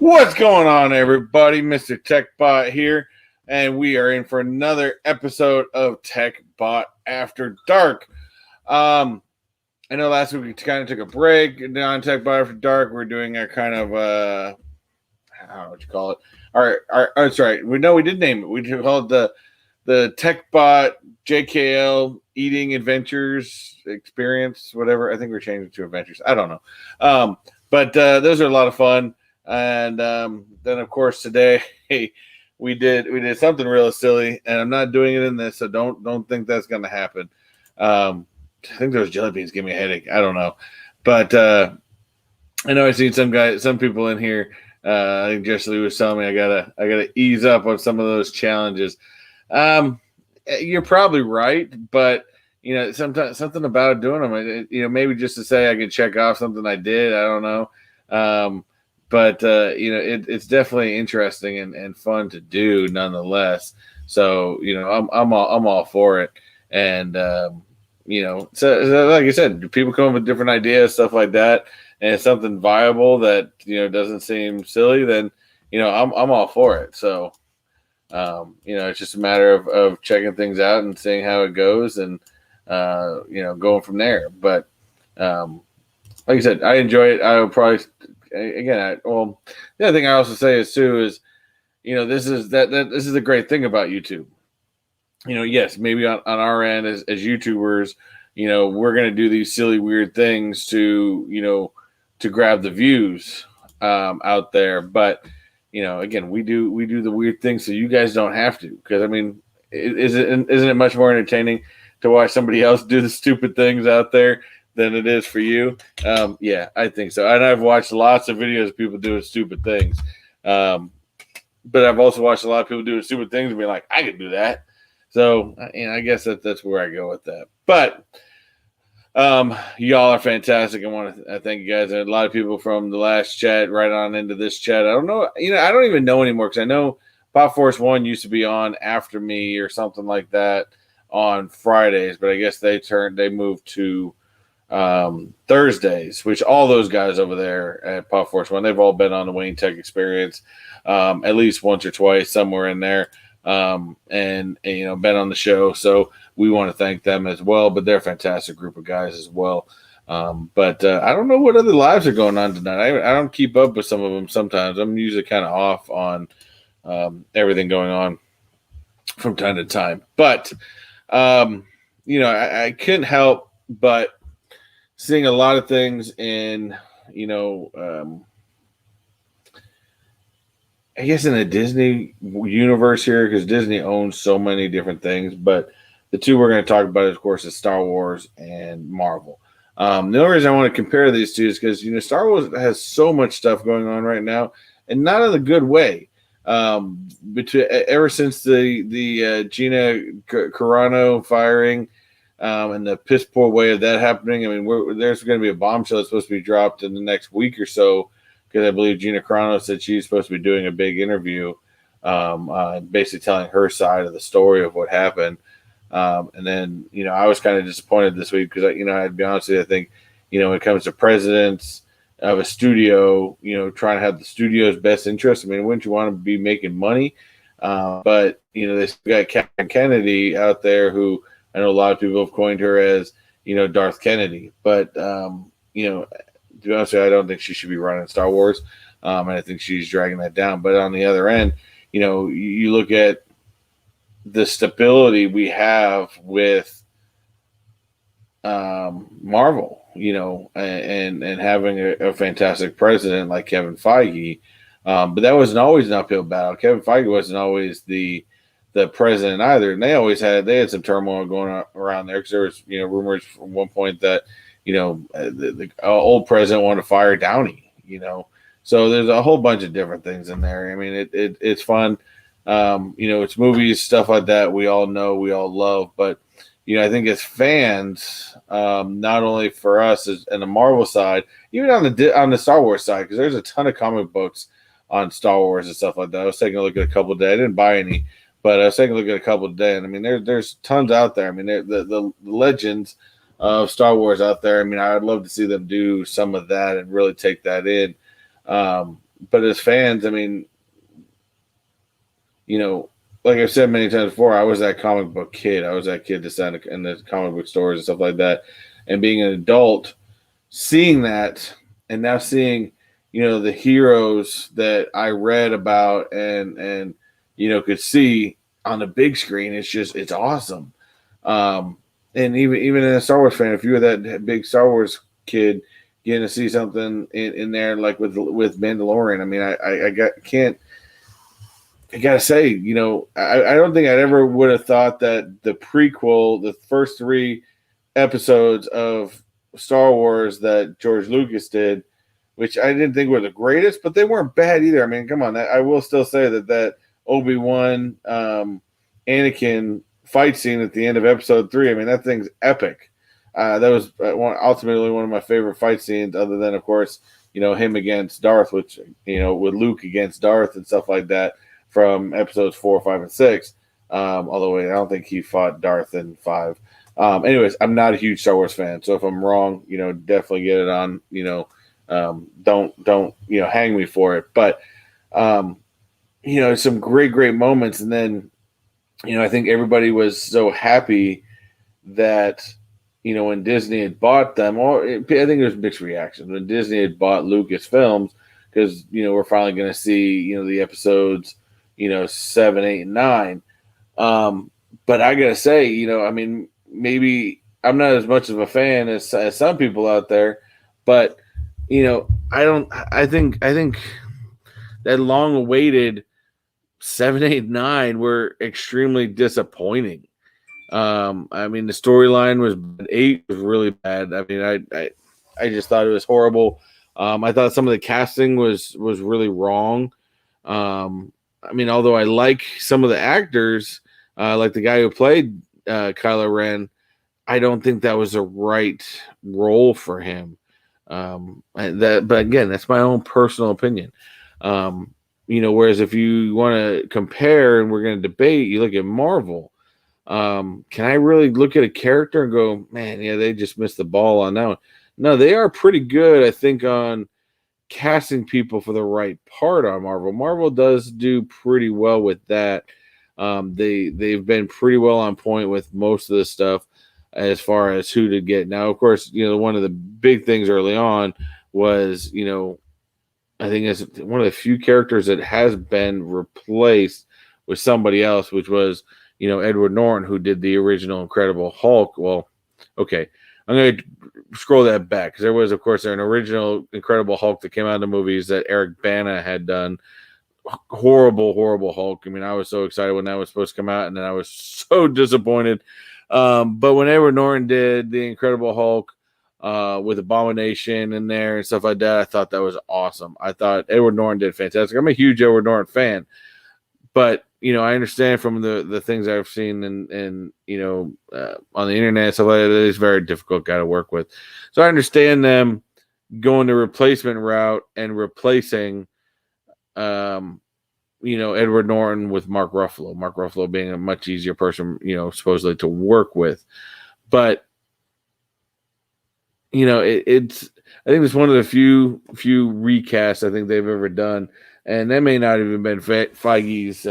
What's going on, everybody? Mr. Techbot here, and we are in for another episode of Techbot After Dark. I know last week we kind of took a break on Techbot After Dark. We're doing our kind of how would you call it? Our that's right. We did name it. We called it the Techbot JKL Eating Adventures Experience, whatever. I think we're changing it to Adventures. I don't know. But those are a lot of fun. And then, of course, today we did something real silly, and I'm not doing it in this, so don't think that's going to happen. I think those jelly beans give me a headache. I don't know, but I know I've seen some people in here. I think Jesse Lee was telling me I gotta ease up on some of those challenges. You're probably right, but sometimes something about doing them, maybe just to say I could check off something I did. I don't know. But it's definitely interesting and fun to do nonetheless. So I'm all for it. And so like I said, people come up with different ideas, stuff like that, and it's something viable that doesn't seem silly. Then I'm all for it. So it's just a matter of checking things out and seeing how it goes, and going from there. But like I said, I enjoy it. I will probably. Again, the other thing I also say is this is the great thing about YouTube. Yes, maybe on our end as YouTubers, we're going to do these silly, weird things to grab the views out there. But, again, we do the weird things so you guys don't have to. Because, I mean, isn't it much more entertaining to watch somebody else do the stupid things out there than it is for you? Yeah, I think so. And I've watched lots of videos of people doing stupid things. But I've also watched a lot of people doing stupid things and be like, I could do that. So, I guess that's where I go with that. But y'all are fantastic. I want to thank you guys. And a lot of people from the last chat right on into this chat. I don't know. I don't even know anymore because I know Pop Force 1 used to be on after me or something like that on Fridays. But I guess they moved to Thursdays, which all those guys over there at Pop Force 1, they've all been on the Wayne Tech Experience at least once or twice, somewhere in there, and been on the show. So we want to thank them as well. But they're a fantastic group of guys as well. But I don't know what other lives are going on tonight. I don't keep up with some of them sometimes. I'm usually kind of off on everything going on from time to time. But I couldn't help but seeing a lot of things in, I guess in the Disney universe here, because Disney owns so many different things. But the two we're going to talk about, of course, is Star Wars and Marvel. The only reason I want to compare these two is because, Star Wars has so much stuff going on right now, and not in a good way. Ever since the Gina Carano firing, and the piss poor way of that happening. I mean, there's going to be a bombshell that's supposed to be dropped in the next week or so, because I believe Gina Carano said she's supposed to be doing a big interview, basically telling her side of the story of what happened. And then, I was kind of disappointed this week because, I'd be honest with you, I think, when it comes to presidents of a studio, trying to have the studio's best interest. I mean, wouldn't you want to be making money? But, they still got Kathleen Kennedy out there who, I know a lot of people have coined her as, Darth Kennedy. But, to be honest with you, I don't think she should be running Star Wars. And I think she's dragging that down. But on the other end, you look at the stability we have with Marvel, and having a fantastic president like Kevin Feige. But that wasn't always an uphill battle. Kevin Feige wasn't always the president either, and they had some turmoil going on around there because there was rumors from one point that the old president wanted to fire Downey, so there's a whole bunch of different things in there. I mean, it's fun, it's movies, stuff like that. We all know, we all love, but I think as fans, not only for us and the Marvel side, even on the Star Wars side, because there's a ton of comic books on Star Wars and stuff like that. I was taking a look at a couple today. I didn't buy any. But I was taking a look at a couple today, and I mean, there's tons out there. I mean, the legends of Star Wars out there. I mean, I'd love to see them do some of that and really take that in. But as fans, I mean, like I've said many times before, I was that comic book kid. I was that kid that sat in the comic book stores and stuff like that. And being an adult, seeing that, and now seeing, the heroes that I read about and could see on the big screen, it's awesome. And even in a Star Wars fan, if you were that big Star Wars kid, getting to see something in there like with Mandalorian, I mean, I gotta say, I don't think I ever would have thought that the prequel, the first 3 episodes of Star Wars that George Lucas did, which I didn't think were the greatest, but they weren't bad either. I mean, come on, I will still say that Obi-Wan Anakin fight scene at the end of episode 3, I mean, that thing's epic. That was ultimately one of my favorite fight scenes, other than, of course, him against Darth, which, with Luke against Darth and stuff like that from episodes 4, 5, and 6. Although I don't think he fought Darth in 5. Anyways, I'm not a huge Star Wars fan, so if I'm wrong, definitely get it on. Don't hang me for it. But some great moments, and then I think everybody was so happy that when Disney had bought them, I think there was mixed reactions when Disney had bought Lucasfilms, because we're finally going to see the episodes 7, 8, and 9. But I gotta say, I mean, maybe I'm not as much of a fan as some people out there, but I think that long awaited 7, 8, 9 were extremely disappointing. I mean, the storyline was bad. 8 was really bad. I mean, I just thought it was horrible. I thought some of the casting was really wrong. I mean, although I like some of the actors, like the guy who played Kylo Ren, I don't think that was the right role for him. But again, that's my own personal opinion. Whereas if you want to compare and we're going to debate, you look at Marvel. Can I really look at a character and go, man, yeah, they just missed the ball on that one? No, they are pretty good, I think, on casting people for the right part on Marvel. Marvel does do pretty well with that. They've been pretty well on point with most of the stuff as far as who to get. Now, of course, one of the big things early on was, I think it's one of the few characters that has been replaced with somebody else, which was, Edward Norton, who did the original Incredible Hulk. Well, okay, I'm going to scroll that back, because there was, of course, an original Incredible Hulk that came out in the movies that Eric Bana had done. Horrible Hulk. I mean, I was so excited when that was supposed to come out, and then I was so disappointed. But when Edward Norton did the Incredible Hulk with Abomination in there and stuff like that, I thought that was awesome. I thought Edward Norton did fantastic. I'm a huge Edward Norton fan, but I understand from the things I've seen and on the internet, stuff like that, it's a very difficult guy to work with. So I understand them going the replacement route and replacing Edward Norton with Mark Ruffalo. Mark Ruffalo being a much easier person, supposedly to work with. But it's I think it's one of the few recasts I think they've ever done, and that may not even been Feige's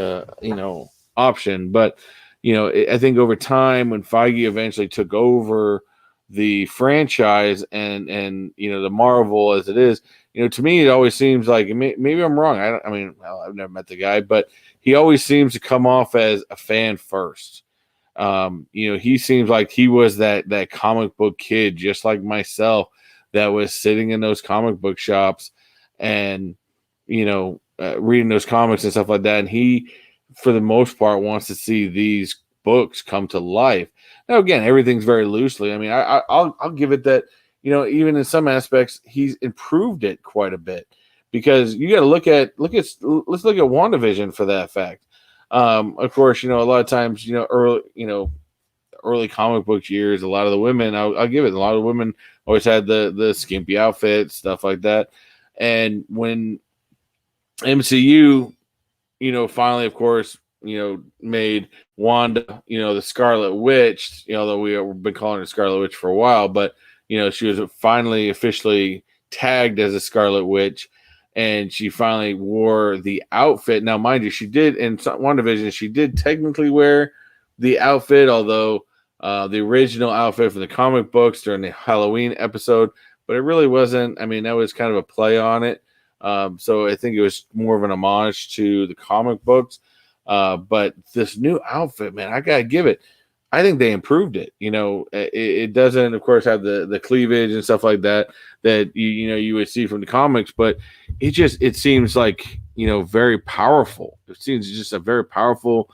option. But I think over time, when Feige eventually took over the franchise and the Marvel as it is, to me it always seems like, maybe I'm wrong. I've never met the guy, but he always seems to come off as a fan first. He seems like he was that comic book kid, just like myself, that was sitting in those comic book shops and reading those comics and stuff like that. And he, for the most part, wants to see these books come to life. Now, again, everything's very loosely. I mean, I'll give it that, even in some aspects, he's improved it quite a bit, because you got to let's look at WandaVision for that fact. Of course, a lot of times, early comic book years, a lot of the women, I'll give it, a lot of women always had the skimpy outfits, stuff like that. And when MCU, finally, of course, made Wanda, the Scarlet Witch, although we've been calling her Scarlet Witch for a while, but, she was finally officially tagged as a Scarlet Witch. and she finally wore the outfit. Now, mind you, she did in WandaVision, she did technically wear the outfit, although the original outfit from the comic books during the Halloween episode, but it really wasn't. I mean, that was kind of a play on it. So I think it was more of an homage to the comic books. But this new outfit, man, I gotta give it. I think they improved it. It doesn't, of course, have the cleavage and stuff like that you would see from the comics, but it seems like very powerful. It seems just a very powerful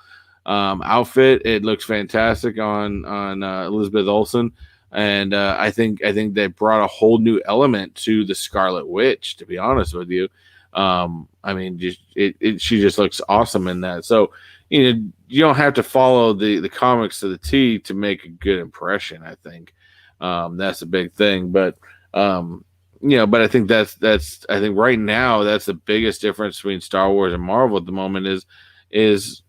outfit. It looks fantastic on Elizabeth Olsen, and I think they brought a whole new element to the Scarlet Witch. To be honest with you, I mean, she just looks awesome in that. So you don't have to follow the comics to the T to make a good impression. I think that's a big thing, but but I think that's I think right now that's the biggest difference between Star Wars and Marvel at the moment is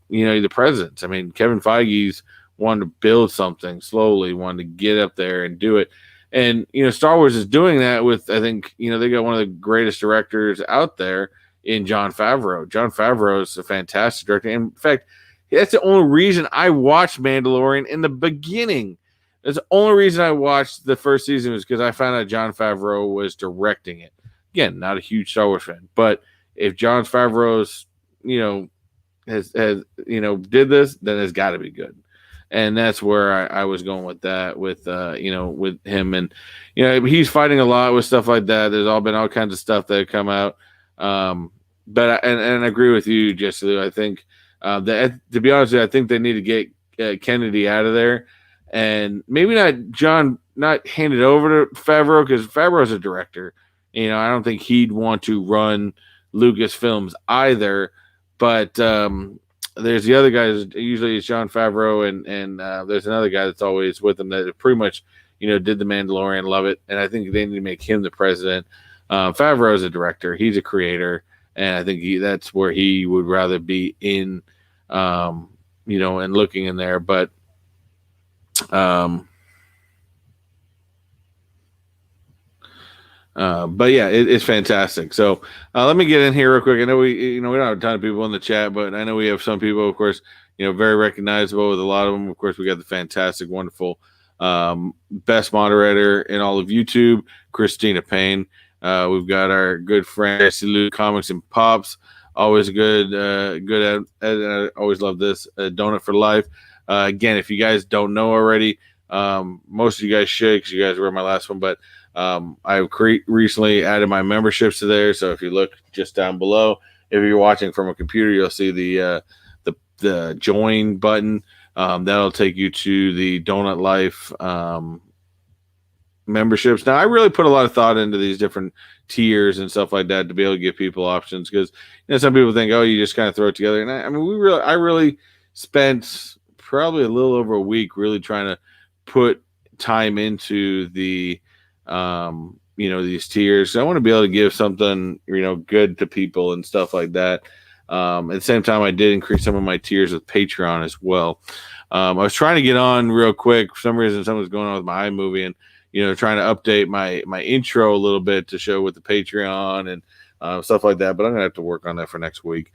the presence. I mean, Kevin Feige's wanted to build something slowly, wanted to get up there and do it. And, Star Wars is doing that with, I think, they got one of the greatest directors out there in Jon Favreau. Jon Favreau is a fantastic director. And in fact, that's the only reason I watched Mandalorian in the beginning. That's the only reason I watched the first season was because I found out Jon Favreau was directing it. Again, not a huge Star Wars fan, but if Jon Favreau's, has did this, then it's got to be good. And that's where I was going with that, with with him, and he's fighting a lot with stuff like that. There's been all kinds of stuff that have come out, but I agree with you, Jesse. I think that, to be honest with you, I think they need to get Kennedy out of there, and maybe not hand it over to Favreau, because Favreau's a director. I don't think he'd want to run Lucasfilms either, but there's the other guys. Usually it's Jon Favreau, and there's another guy that's always with him that pretty much, did The Mandalorian, love it. And I think they need to make him the president. Favreau is a director. He's a creator. And I think that's where he would rather be in, and looking in there. But yeah, it's fantastic. So let me get in here real quick. I know we don't have a ton of people in the chat, but I know we have some people, of course, very recognizable with a lot of them. Of course, we got the fantastic, wonderful, best moderator in all of YouTube, Christina Payne. We've got our good friend Jesse Lou, Comics and Pops. Always good at I always love this. Donut for Life. Again, if you guys don't know already, most of you guys should, because you guys were my last one, but I've recently added my memberships to there. So if you look just down below, if you're watching from a computer, you'll see the join button. That'll take you to the Donut Life memberships. Now, I really put a lot of thought into these different tiers and stuff like that to be able to give people options, because some people think, oh, you just kind of throw it together. And I mean, I really spent probably a little over a week really trying to put time into the these tiers. So I want to be able to give something good to people and stuff like that. At the same time, I did increase some of my tiers with Patreon as well. I was trying to get on real quick. For some reason, something was going on with my iMovie, and trying to update my intro a little bit to show with the Patreon and stuff like that. But I'm gonna have to work on that for next week.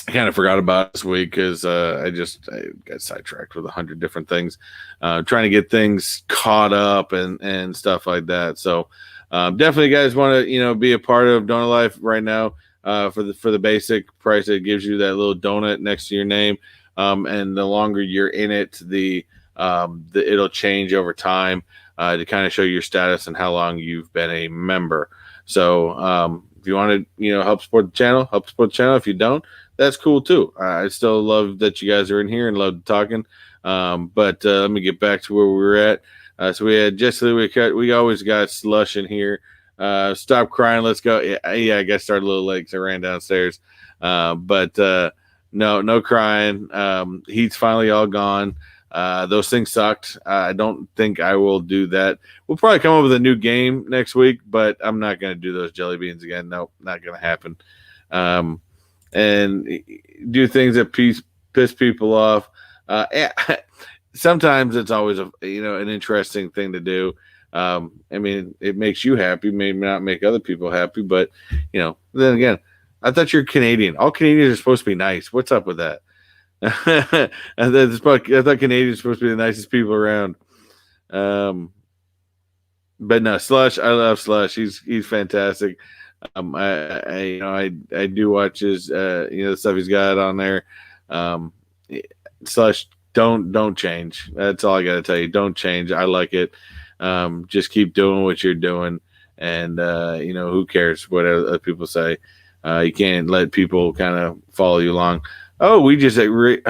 I kind of forgot about this week because I got sidetracked with 100 different things, trying to get things caught up and stuff like that. So definitely, guys, want to be a part of Donut Life right now for the basic price. It gives you that little donut next to your name, and the longer you're in it, it'll change over time to kind of show your status and how long you've been a member. So if you want to help support the channel, If you don't, that's cool too. I still love that you guys are in here and love talking. But let me get back to where we were at. So we had Jesse Lee. We always got Slush in here. Stop crying. Let's go. Yeah, I got started a little late because I ran downstairs. But no crying. Heat's finally all gone. Those things sucked. I don't think I will do that. We'll probably come up with a new game next week, but I'm not going to do those jelly beans again. Nope, not going to happen. And do things that piss people off. Sometimes it's always an interesting thing to do. I mean, it makes you happy, may not make other people happy, but then again, I thought you're Canadian. All Canadians are supposed to be nice. What's up with that? I thought Canadians are supposed to be the nicest people around. But no, Slush, I love Slush. He's fantastic. I do watch his the stuff he's got on there. Slush, don't change. That's all I got to tell you. Don't change. I like it. Just keep doing what you're doing, and who cares what other people say. You can't let people kind of follow you along. Oh, we just agree.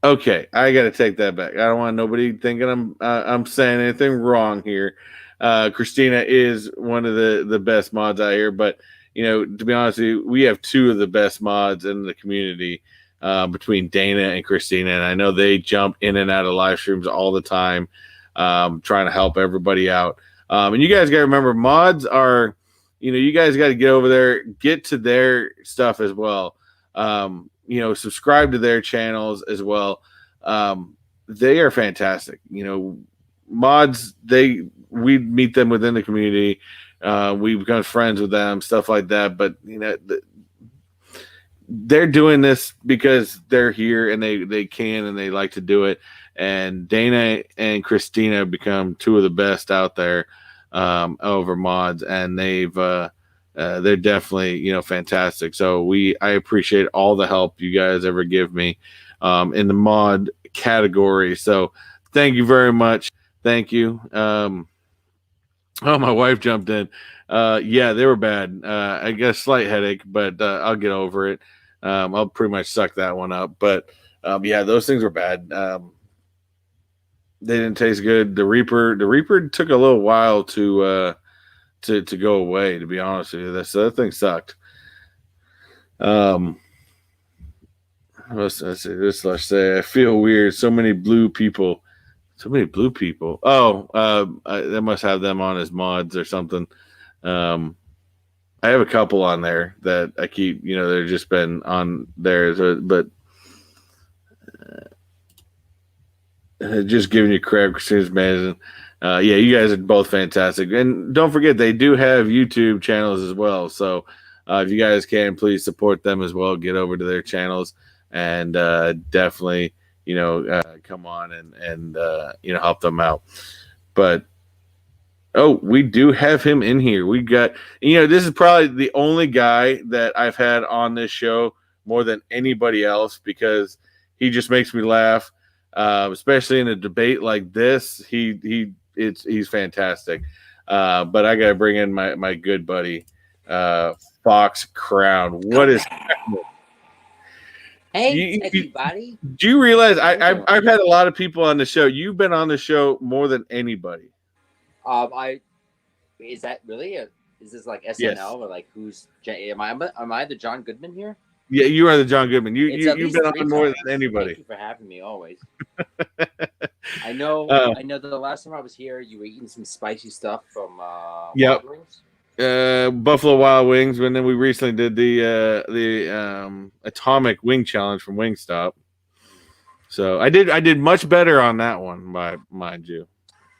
Okay, I got to take that back. I don't want nobody thinking I'm saying anything wrong here. Christina is one of the best mods out here, but to be honest with you, we have two of the best mods in the community between Dana and Christina, and I know they jump in and out of live streams all the time, trying to help everybody out. And you guys got to remember, mods are, you guys got to get over there, get to their stuff as well. Subscribe to their channels as well. They are fantastic. Mods, we meet them within the community. We become friends with them, stuff like that. But they're doing this because they're here and they can and they like to do it. And Dana and Christina become two of the best out there over mods, and they're definitely fantastic. So I appreciate all the help you guys ever give me in the mod category. So thank you very much. Thank you. Oh, my wife jumped in. Yeah, they were bad. I guess slight headache, but I'll get over it. I'll pretty much suck that one up. But yeah, those things were bad. They didn't taste good. The Reaper took a little while to go away, to be honest with you. That thing sucked. Let's say I feel weird. So many blue people. Oh, they must have them on as mods or something. I have a couple on there that I keep, they've just been on there, but just giving you credit. Christina's amazing. Yeah, you guys are both fantastic. And don't forget, they do have YouTube channels as well. So if you guys can, please support them as well. Get over to their channels and definitely, come on and help them out. But, we do have him in here. We got, this is probably the only guy that I've had on this show more than anybody else because he just makes me laugh. Especially in a debate like this, he's fantastic. But I gotta bring in my good buddy, Fox Crown. What is happening? Hey, everybody! Do you realize I've had a lot of people on the show? You've been on the show more than anybody. Is that really is this like SNL Yes. or like who's? Am I the John Goodman here? Yeah, you are the John Goodman. You've been on more than anybody. Thank you for having me always. I know the last time I was here, you were eating some spicy stuff from Yep. Wild Wings. Buffalo Wild Wings, and then we recently did the Atomic Wing Challenge from Wingstop. So I did much better on that one, mind you.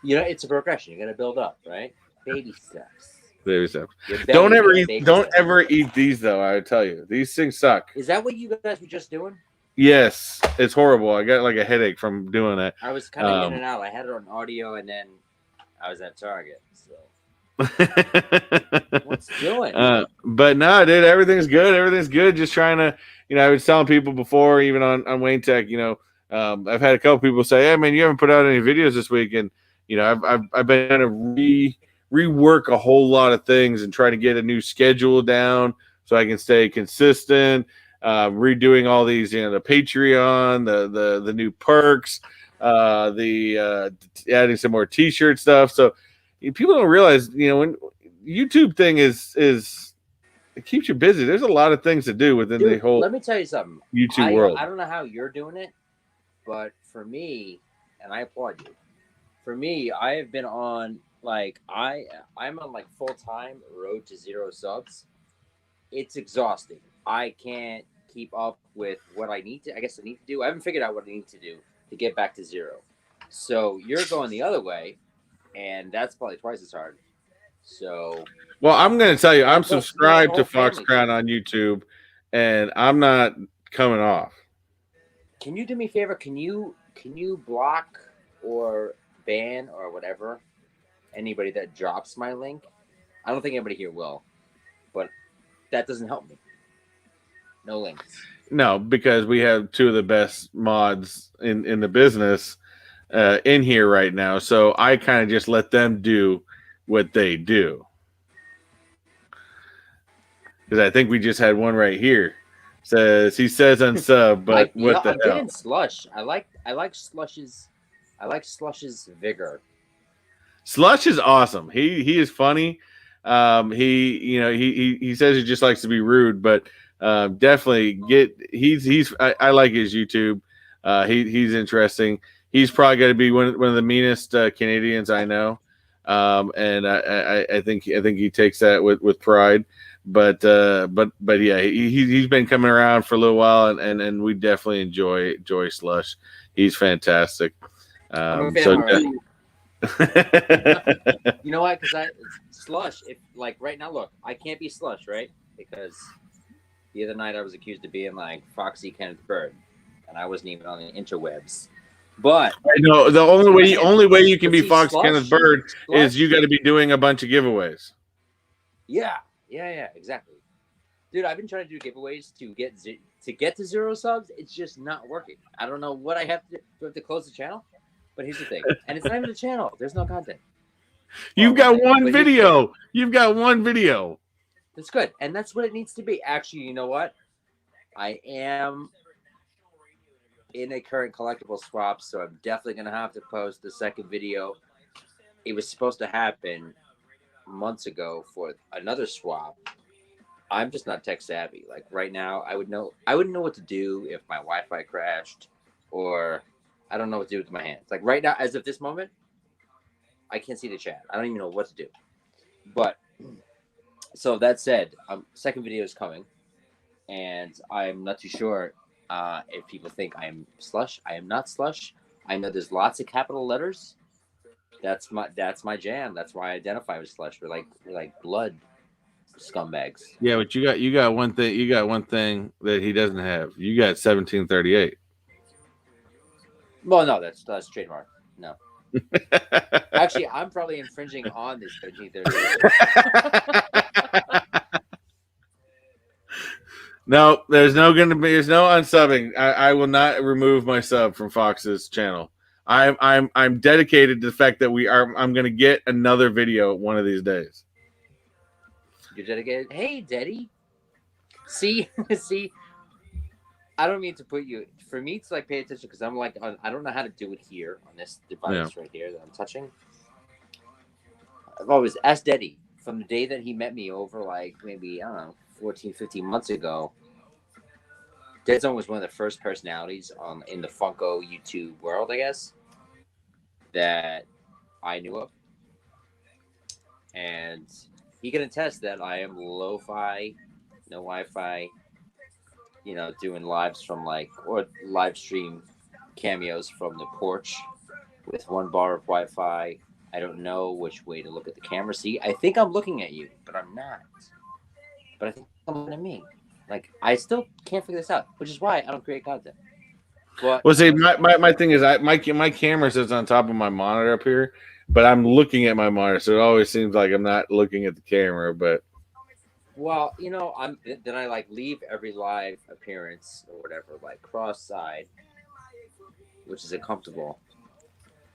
It's a progression. You got to build up, right? Baby steps. Baby steps. Don't ever eat these though. I tell you, these things suck. Is that what you guys were just doing? Yes, it's horrible. I got like a headache from doing it. I was kind of in and out. I had it on audio, and then I was at Target. So what's doing? But no, dude, everything's good. Everything's good. Just trying to, I was telling people before, even on Wayne Tech, I've had a couple people say, "Hey, man, you haven't put out any videos this week," and I've been trying to rework a whole lot of things and try to get a new schedule down so I can stay consistent. Redoing all these, the Patreon, the new perks, adding some more T-shirt stuff. So people don't realize, when YouTube thing is it keeps you busy. There's a lot of things to do within the whole. Let me tell you something. YouTube world. I don't know how you're doing it, but for me, and I applaud you. For me, I have been on I'm on full time road to 0 subs. It's exhausting. I can't keep up with what I need to. I guess I need to do. I haven't figured out what I need to do, to get back to 0. So you're going the other way, and that's probably twice as hard. So, well, I'm going to tell you, I'm plus, subscribed to the whole Fox family Crown too. on YouTube, and I'm not coming off. Can you do me a favor? Can you block or ban or whatever anybody that drops my link? I don't think anybody here will, but that doesn't help me. No links. No, because we have two of the best mods in the business in here right now. So I kind of just let them do what they do. Because I think we just had one right here. He says unsub, but what the I'm hell? getting Slush. I like Slush's vigor. Slush is awesome. He is funny. He says he just likes to be rude, but definitely I like his YouTube. He's interesting. He's probably going to be one of the meanest Canadians I know, and I think he takes that with pride. But yeah, he's been coming around for a little while, and we definitely enjoy Slush. He's fantastic. I'm a fan already. You know what? Because Slush, if like right now, look, I can't be Slush, right? Because the other night I was accused of being like Foxy Kenneth Bird, and I wasn't even on the interwebs. But I know the only way you can be Fox Slush, Kenneth Bird is you got to be doing a bunch of giveaways. Yeah, exactly, dude. I've been trying to do giveaways to get to 0 subs. It's just not working. I don't know what I have to do. Do I have to close the channel? But here's the thing, and it's not even a channel. There's no content. You've got one video. You've got one video. That's good, and that's what it needs to be. Actually, you know what? I am in a current collectible swap, so I'm definitely gonna have to post the second video. It was supposed to happen months ago for another swap. I'm just not tech savvy. Like right now, I wouldn't know what to do if my Wi-Fi crashed, or I don't know what to do with my hands. Like right now, as of this moment, I can't see the chat. I don't even know what to do. But so that said, second video is coming, and I'm not too sure if people think I am Slush. I am not Slush. I know there's lots of capital letters. That's my jam. That's why I identify with Slush. We're like blood scumbags. Yeah, but you got one thing. You got one thing that he doesn't have. You got 1738. Well, no, that's trademark. No. Actually, I'm probably infringing on this 1738. No, there's no unsubbing. I will not remove my sub from Fox's channel. I'm dedicated to the fact that I'm going to get another video one of these days. You're dedicated. Hey, Daddy. See. I don't mean to put you. For me, it's like pay attention because I'm like I don't know how to do it here on this device right here that I'm touching. I've always asked Daddy from the day that he met me over like maybe I don't know 14, 15 months ago. Deadzone was one of the first personalities in the Funko YouTube world, I guess, that I knew of, and he can attest that I am lo-fi, no Wi-Fi. You know, doing lives from or live stream cameos from the porch with 1 bar of Wi-Fi. I don't know which way to look at the camera. See, I think I'm looking at you, but I'm not. But I think I'm looking at me. Like, I still can't figure this out, which is why I don't create content. But well, see, my thing is my camera sits on top of my monitor up here, but I'm looking at my monitor, so it always seems like I'm not looking at the camera, but. Well, you know, then I leave every live appearance or whatever cross-side, which is uncomfortable.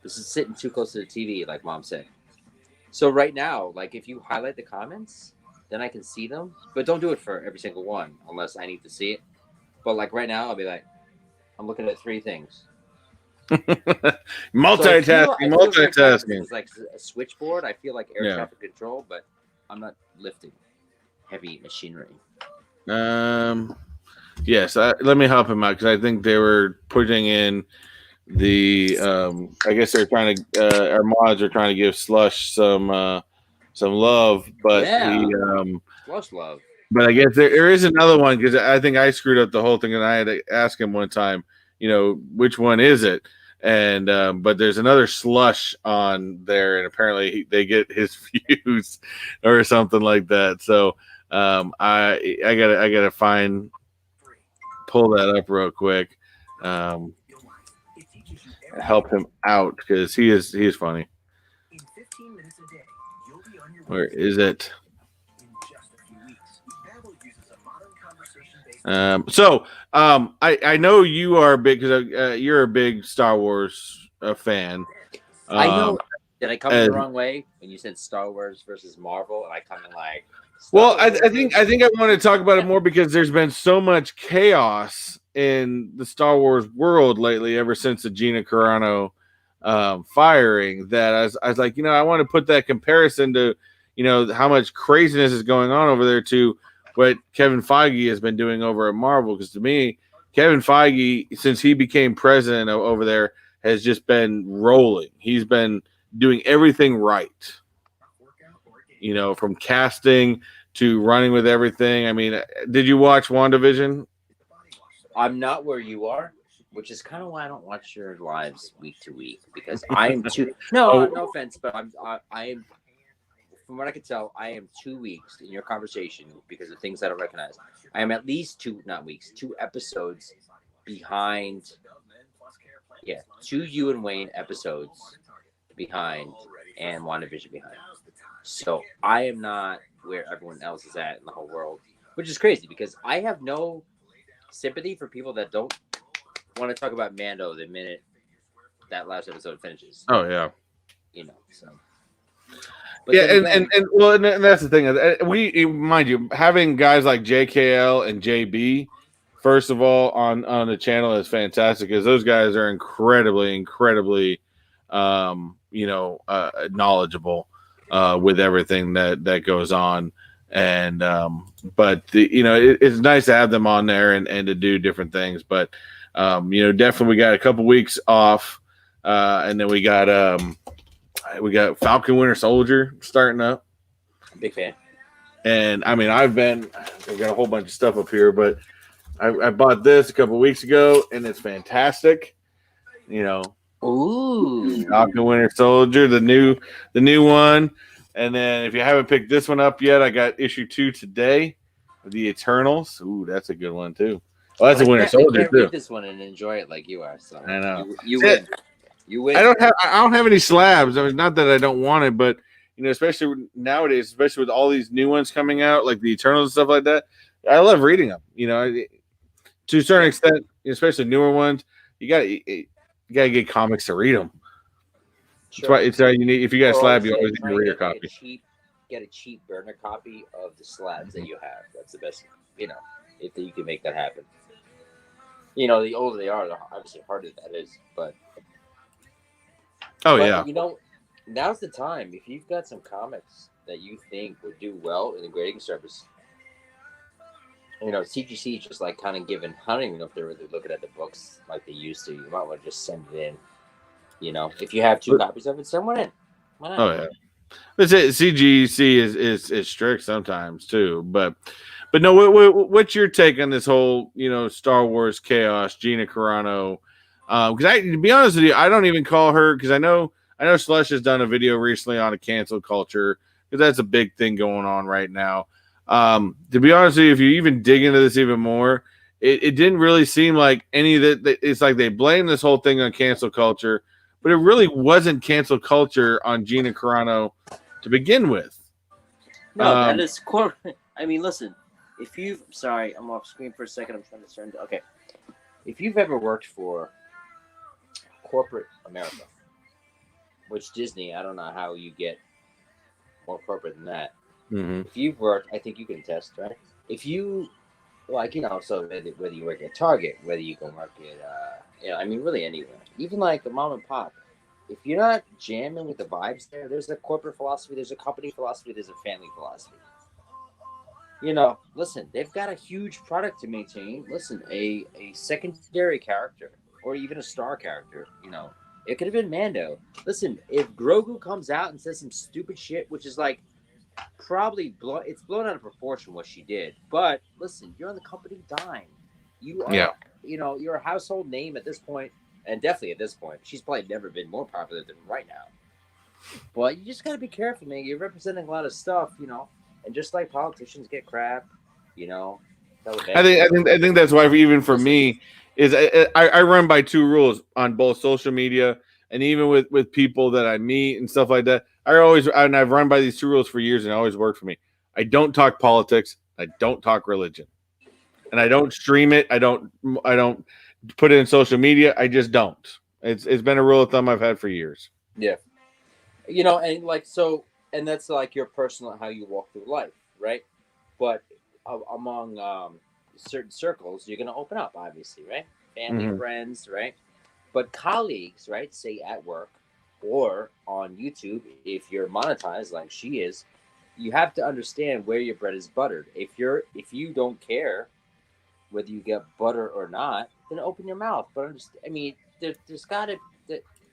This is sitting too close to the TV, like Mom said. So right now, if you highlight the comments, then I can see them. But don't do it for every single one unless I need to see it. But right now, I'll be I'm looking at 3 things. Multitasking. It's like a switchboard. I feel like air traffic control, but I'm not lifting heavy machinery. Yes. Let me help him out because I think they were putting in the. I guess they're trying to. Our mods are trying to give Slush some love, but Slush love. But I guess there is another one because I think I screwed up the whole thing, and I had to ask him one time. You know, which one is it? And but there's another slush on there, and apparently they get his views or something like that. So I gotta pull that up real quick, help him out because he is funny. Where is it? I know you are big because you're a big Star Wars fan. I know. Did I come the wrong way when you said Star Wars versus Marvel? And I kind of like. Well, I think I want to talk about it more because there's been so much chaos in the Star Wars world lately, ever since the Gina Carano firing. That I was like, I want to put that comparison to, how much craziness is going on over there to what Kevin Feige has been doing over at Marvel. Because to me, Kevin Feige, since he became president over there, has just been rolling. He's been doing everything right. From casting to running with everything. I mean, did you watch WandaVision? I'm not where you are, which is kind of why I don't watch your lives week to week, because I'm too. No offense, but I am. From what I can tell, I am 2 weeks in your conversation because of things I don't recognize. I am at least 2 episodes behind. Yeah, 2 you and Wayne episodes behind, and WandaVision behind. So I am not where everyone else is at in the whole world, which is crazy because I have no sympathy for people that don't want to talk about Mando the minute that last episode finishes. Oh yeah, so. But yeah, and that's the thing. We, mind you, having guys like JKL and JB, first of all, on the channel is fantastic because those guys are incredibly, knowledgeable with everything that goes on. And but it's nice to have them on there and to do different things. But definitely we got a couple weeks off, and then we got Falcon Winter Soldier starting up. Big fan. And I mean, I've got a whole bunch of stuff up here, but I bought this a couple weeks ago, and it's fantastic. Ooh, Falcon Winter Soldier, the new one. And then if you haven't picked this one up yet, I got issue 2 today, The Eternals. Ooh, that's a good one too. Well, that's a Winter Soldier I can't too. Read this one and enjoy it like you are. So I know you win. You win. I don't have any slabs. I mean, not that I don't want it, but especially nowadays, especially with all these new ones coming out, like the Eternals and stuff like that, I love reading them. To a certain extent, especially newer ones, you gotta get comics to read them. Sure. It's you need. If you got a slab, you always need to read your copy. Get a cheap burner copy of the slabs that you have. That's the best. If you can make that happen. The older they are, the obviously harder that is. But yeah. Now's the time. If you've got some comics that you think would do well in the grading service, CGC is just like kind of giving. I don't even know if they're really looking at the books like they used to. You might want to just send it in. If you have 2 copies of it, send one in. Why not? Oh yeah, but CGC is strict sometimes too. But no, what's your take on this whole Star Wars chaos? Gina Carano, because to be honest with you, I don't even call her because I know Slush has done a video recently on a cancel culture because that's a big thing going on right now. To be honest with you, if you even dig into this even more, it didn't really seem like any of that. It's like they blame this whole thing on cancel culture. But it really wasn't cancel culture on Gina Carano to begin with. No, that is core. I mean, listen, sorry, I'm off screen for a second. I'm trying to turn. Okay. If you've ever worked for corporate America, which Disney, I don't know how you get more corporate than that. Mm-hmm. If you've worked, I think you can attest, right? If you, so whether you work at Target, whether you can work at, really anywhere, even like the mom and pop, if you're not jamming with the vibes there's a corporate philosophy, there's a company philosophy, there's a family philosophy. Listen, they've got a huge product to maintain. Listen, a secondary character or even a star character, it could have been Mando. Listen, if Grogu comes out and says some stupid shit, which is like probably it's blown out of proportion what she did. But listen, you're on the company dime. You are, you're a household name at this point. and definitely at this point, she's probably never been more popular than right now. But you just gotta be careful, man. You're representing a lot of stuff, and just like politicians get crap, you know. I think that's why even for me is I run by two rules on both social media and even with people that I meet and stuff like that. I've run by these two rules for years and it always worked for me. I don't talk politics. I don't talk religion, and I don't stream it. I don't put it in social media. I just don't. It's been a rule of thumb I've had for years. Yeah, and and that's like your personal how you walk through life, right? But among certain circles, you're gonna open up, obviously, right? Family, friends, right? But colleagues, right? Say at work or on YouTube, if you're monetized like she is, you have to understand where your bread is buttered. If you don't care whether you get butter or not, then open your mouth. But I mean, there's gotta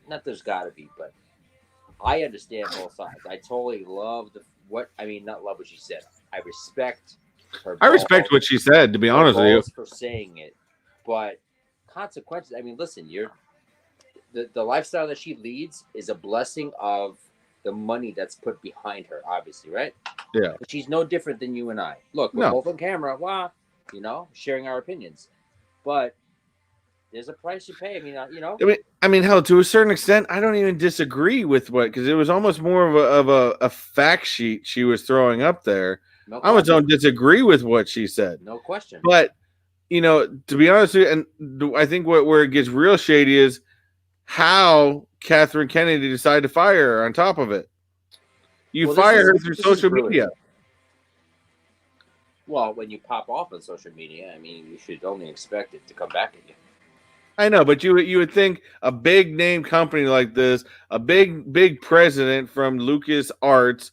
not there's gotta be, but I understand both sides. I totally love not love what she said. I respect her. I respect what she said, to be honest with you, for saying it, but consequences. I mean, listen, the lifestyle that she leads is a blessing of the money that's put behind her, obviously, right? Yeah. But she's no different than you and I. Look, we're both on camera, sharing our opinions, but there's a price you pay. I mean, hell, to a certain extent, I don't even disagree with because it was almost more of a fact sheet she was throwing up there. I almost don't disagree with what she said. No question. But, to be honest with you, and I think where it gets real shady is how Catherine Kennedy decided to fire her on top of it. You fire her through social media. Well, when you pop off on social media, I mean, you should only expect it to come back at you. I know, but you would think a big name company like this, a big president from Lucas Arts,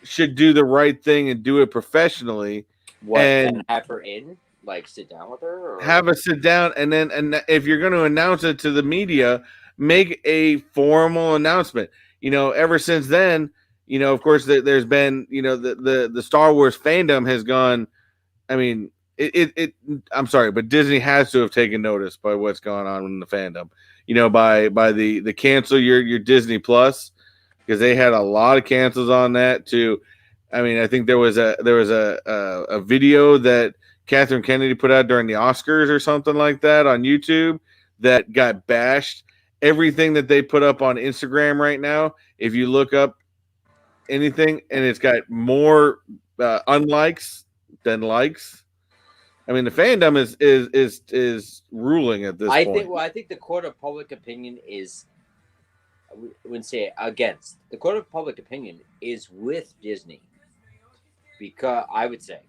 should do the right thing and do it professionally. And have her in, like sit down with her, or have a sit down, and if you're going to announce it to the media, make a formal announcement. Ever since then, of course, there's been, the Star Wars fandom has gone. I mean, I'm sorry, but Disney has to have taken notice by what's going on in the fandom. By the cancel your Disney Plus, because they had a lot of cancels on that too. I mean, I think there was a video that Catherine Kennedy put out during the Oscars or something like that on YouTube that got bashed. Everything that they put up on Instagram right now, if you look up anything, and it's got more unlikes than likes. I mean, the fandom is ruling at this point. I think the court of public opinion is, I wouldn't say against. The court of public opinion is with Disney, because I would say,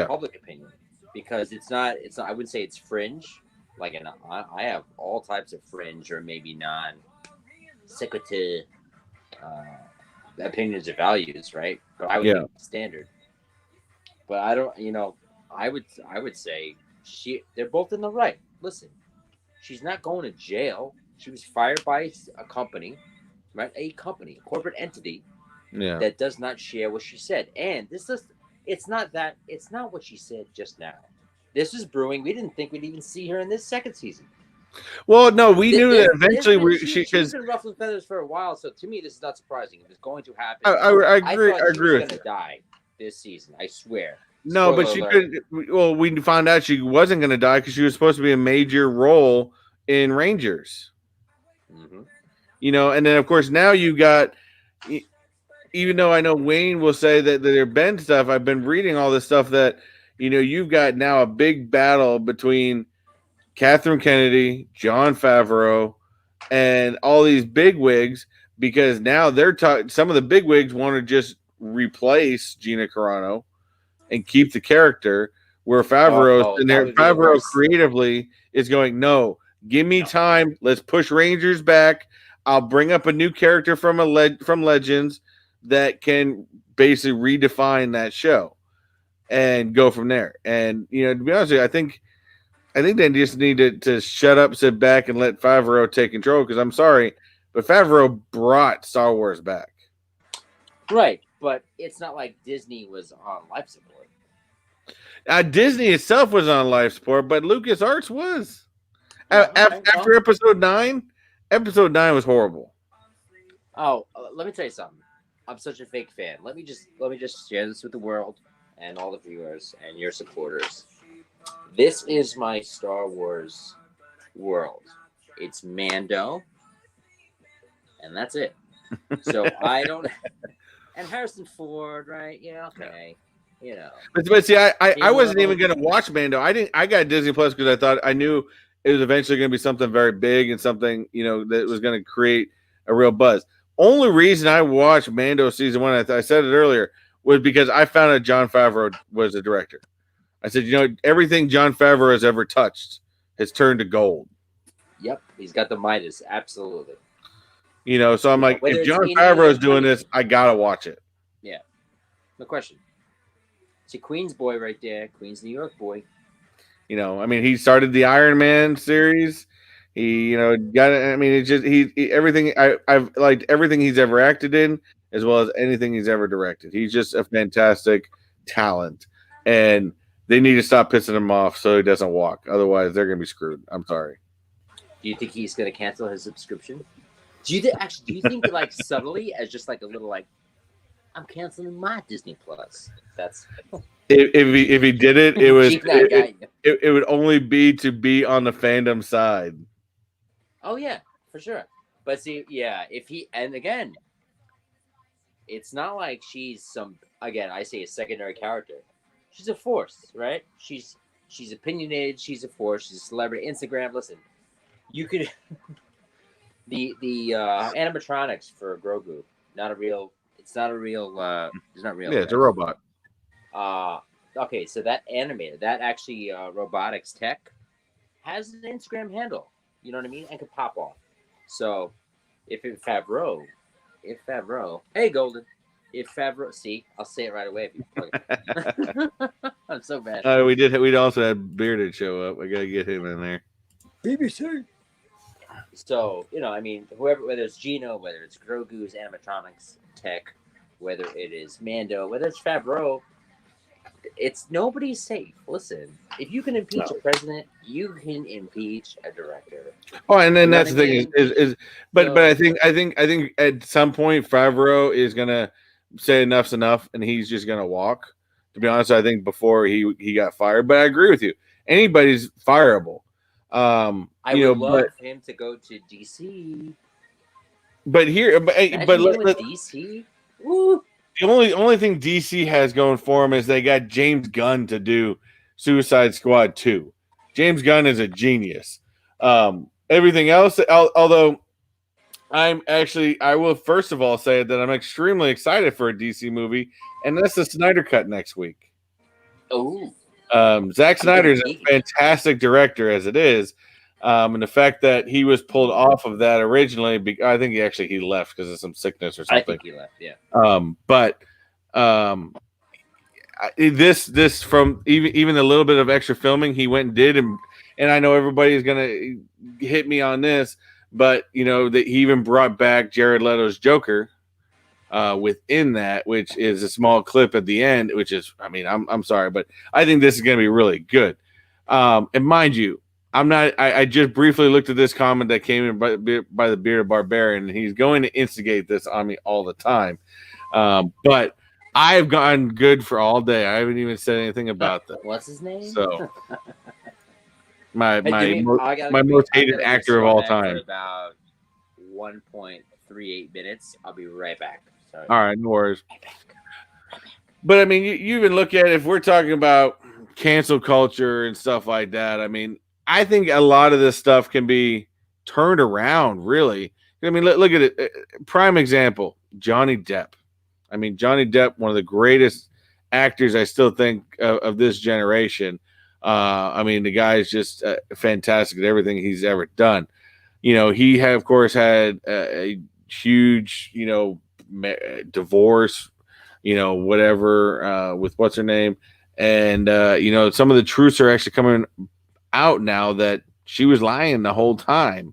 public opinion, because it's not. I wouldn't say it's fringe. Like, I have all types of fringe or maybe non-sequitur opinions or values, right? But I would think standard. But I don't, I would say they're both in the right. Listen, she's not going to jail. She was fired by a company, right? A company, a corporate entity that does not share what she said. And it's not what she said just now. This is brewing. We didn't think we'd even see her in this second season. Well, no, we knew that eventually she's been ruffling feathers for a while, so to me this is not surprising. If it's going to happen, I agree. I agree. She was going to die this season. I swear. No, but she could. Well, we found out she wasn't going to die because she was supposed to be a major role in Rangers. And then of course now you got. Even though I know Wayne will say that there been stuff, I've been reading all this stuff that you've got now a big battle between Catherine Kennedy, Jon Favreau, and all these bigwigs, because now they're some of the bigwigs want to just replace Gina Carano and keep the character, where Favreau creatively is going, no, give me time. Let's push Rangers back. I'll bring up a new character from Legends that can basically redefine that show and go from there. And to be honest with you, I think they just need to shut up, sit back, and let Favreau take control. Because I'm sorry, but Favreau brought Star Wars back. Right, but it's not like Disney was on life support. Disney itself was on life support, but LucasArts was. After episode 9 was horrible. Oh, let me tell you something. I'm such a fake fan. Let me just share this with the world and all the viewers and your supporters. This is my Star Wars world. It's Mando, and that's it. So I don't. And Harrison Ford, right? Yeah, okay. You know. But see, I wasn't even gonna watch Mando. I got Disney Plus because I knew it was eventually gonna be something very big and something, you know, that was gonna create a real buzz. Only reason I watched Mando season 1, I said it earlier, was because I found out Jon Favreau was the director. I said, you know, everything Jon Favreau has ever touched has turned to gold. Yep, he's got the Midas, absolutely. You know, so I'm like, if Jon Favreau is doing this, I gotta watch it. Yeah, no question. It's a Queens boy right there, Queens, New York boy. You know, I mean, he started the Iron Man series. He, you know, got it. I mean, it's just everything. I've liked everything he's ever acted in, as well as anything he's ever directed. He's just a fantastic talent, and they need to stop pissing him off so he doesn't walk. Otherwise, they're gonna be screwed. I'm sorry. Do you think he's gonna cancel his subscription? Do you think like subtly as just like a little like, I'm canceling my Disney Plus? That's if he did it, it would only be to be on the fandom side. Oh yeah, for sure. But see, yeah, if he, and again, it's not like she's some, again, I say a secondary character. She's a force, right? She's opinionated. She's a force. She's a celebrity. Instagram. Listen, you could the animatronics for Grogu, not a real. It's not a real. It's not real. Yeah, it's a robot. Okay, so that animated, that actually robotics tech has an Instagram handle. You know what I mean? And could pop off. So if Favreau, hey Golden, if Favreau, see, I'll say it right away if you plug it. I'm so bad. We'd also had Bearded show up. I gotta get him in there. BBC. So, you know, I mean, whoever, whether it's Gino, whether it's Grogu's animatronics tech, whether it is Mando, whether it's Favreau, it's nobody's safe. Listen, if you can impeach a president, you can impeach a director. Oh, and then that's the thing but I think at some point Favreau is gonna say enough's enough, and he's just gonna walk. To be honest, I think before he got fired, but I agree with you. Anybody's fireable. I would love him to go to DC. But here, but DC. Woo. The only thing DC has going for him is they got James Gunn to do Suicide Squad 2. James Gunn is a genius. Everything else, although I will first of all say that I'm extremely excited for a DC movie, and that's the Snyder Cut next week. Oh. Zack Snyder is a fantastic director as it is. And the fact that he was pulled off of that originally, I think he left because of some sickness or something. I think he left, yeah. But this from even a little bit of extra filming he went and did, and I know everybody's gonna hit me on this, but you know that he even brought back Jared Leto's Joker within that, which is a small clip at the end, which is, I mean, I'm sorry, but I think this is gonna be really good. And mind you, I just briefly looked at this comment that came in by the Bearded Barbarian, and he's going to instigate this on me all the time. But I've gotten good for all day. I haven't even said anything about that. What's his name? So my most hated actor of all time. About 1.38 minutes. I'll be right back. Sorry. All right, no worries. But I mean, you even look at it, if we're talking about cancel culture and stuff like that. I mean, I think a lot of this stuff can be turned around, really. I mean, look at it. Prime example, Johnny Depp. I mean, Johnny Depp, one of the greatest actors I still think of this generation. I mean, the guy's just fantastic at everything he's ever done. You know, he of course had a huge, you know, divorce, you know, whatever, with what's her name. And, you know, some of the truths are actually coming out now that she was lying the whole time.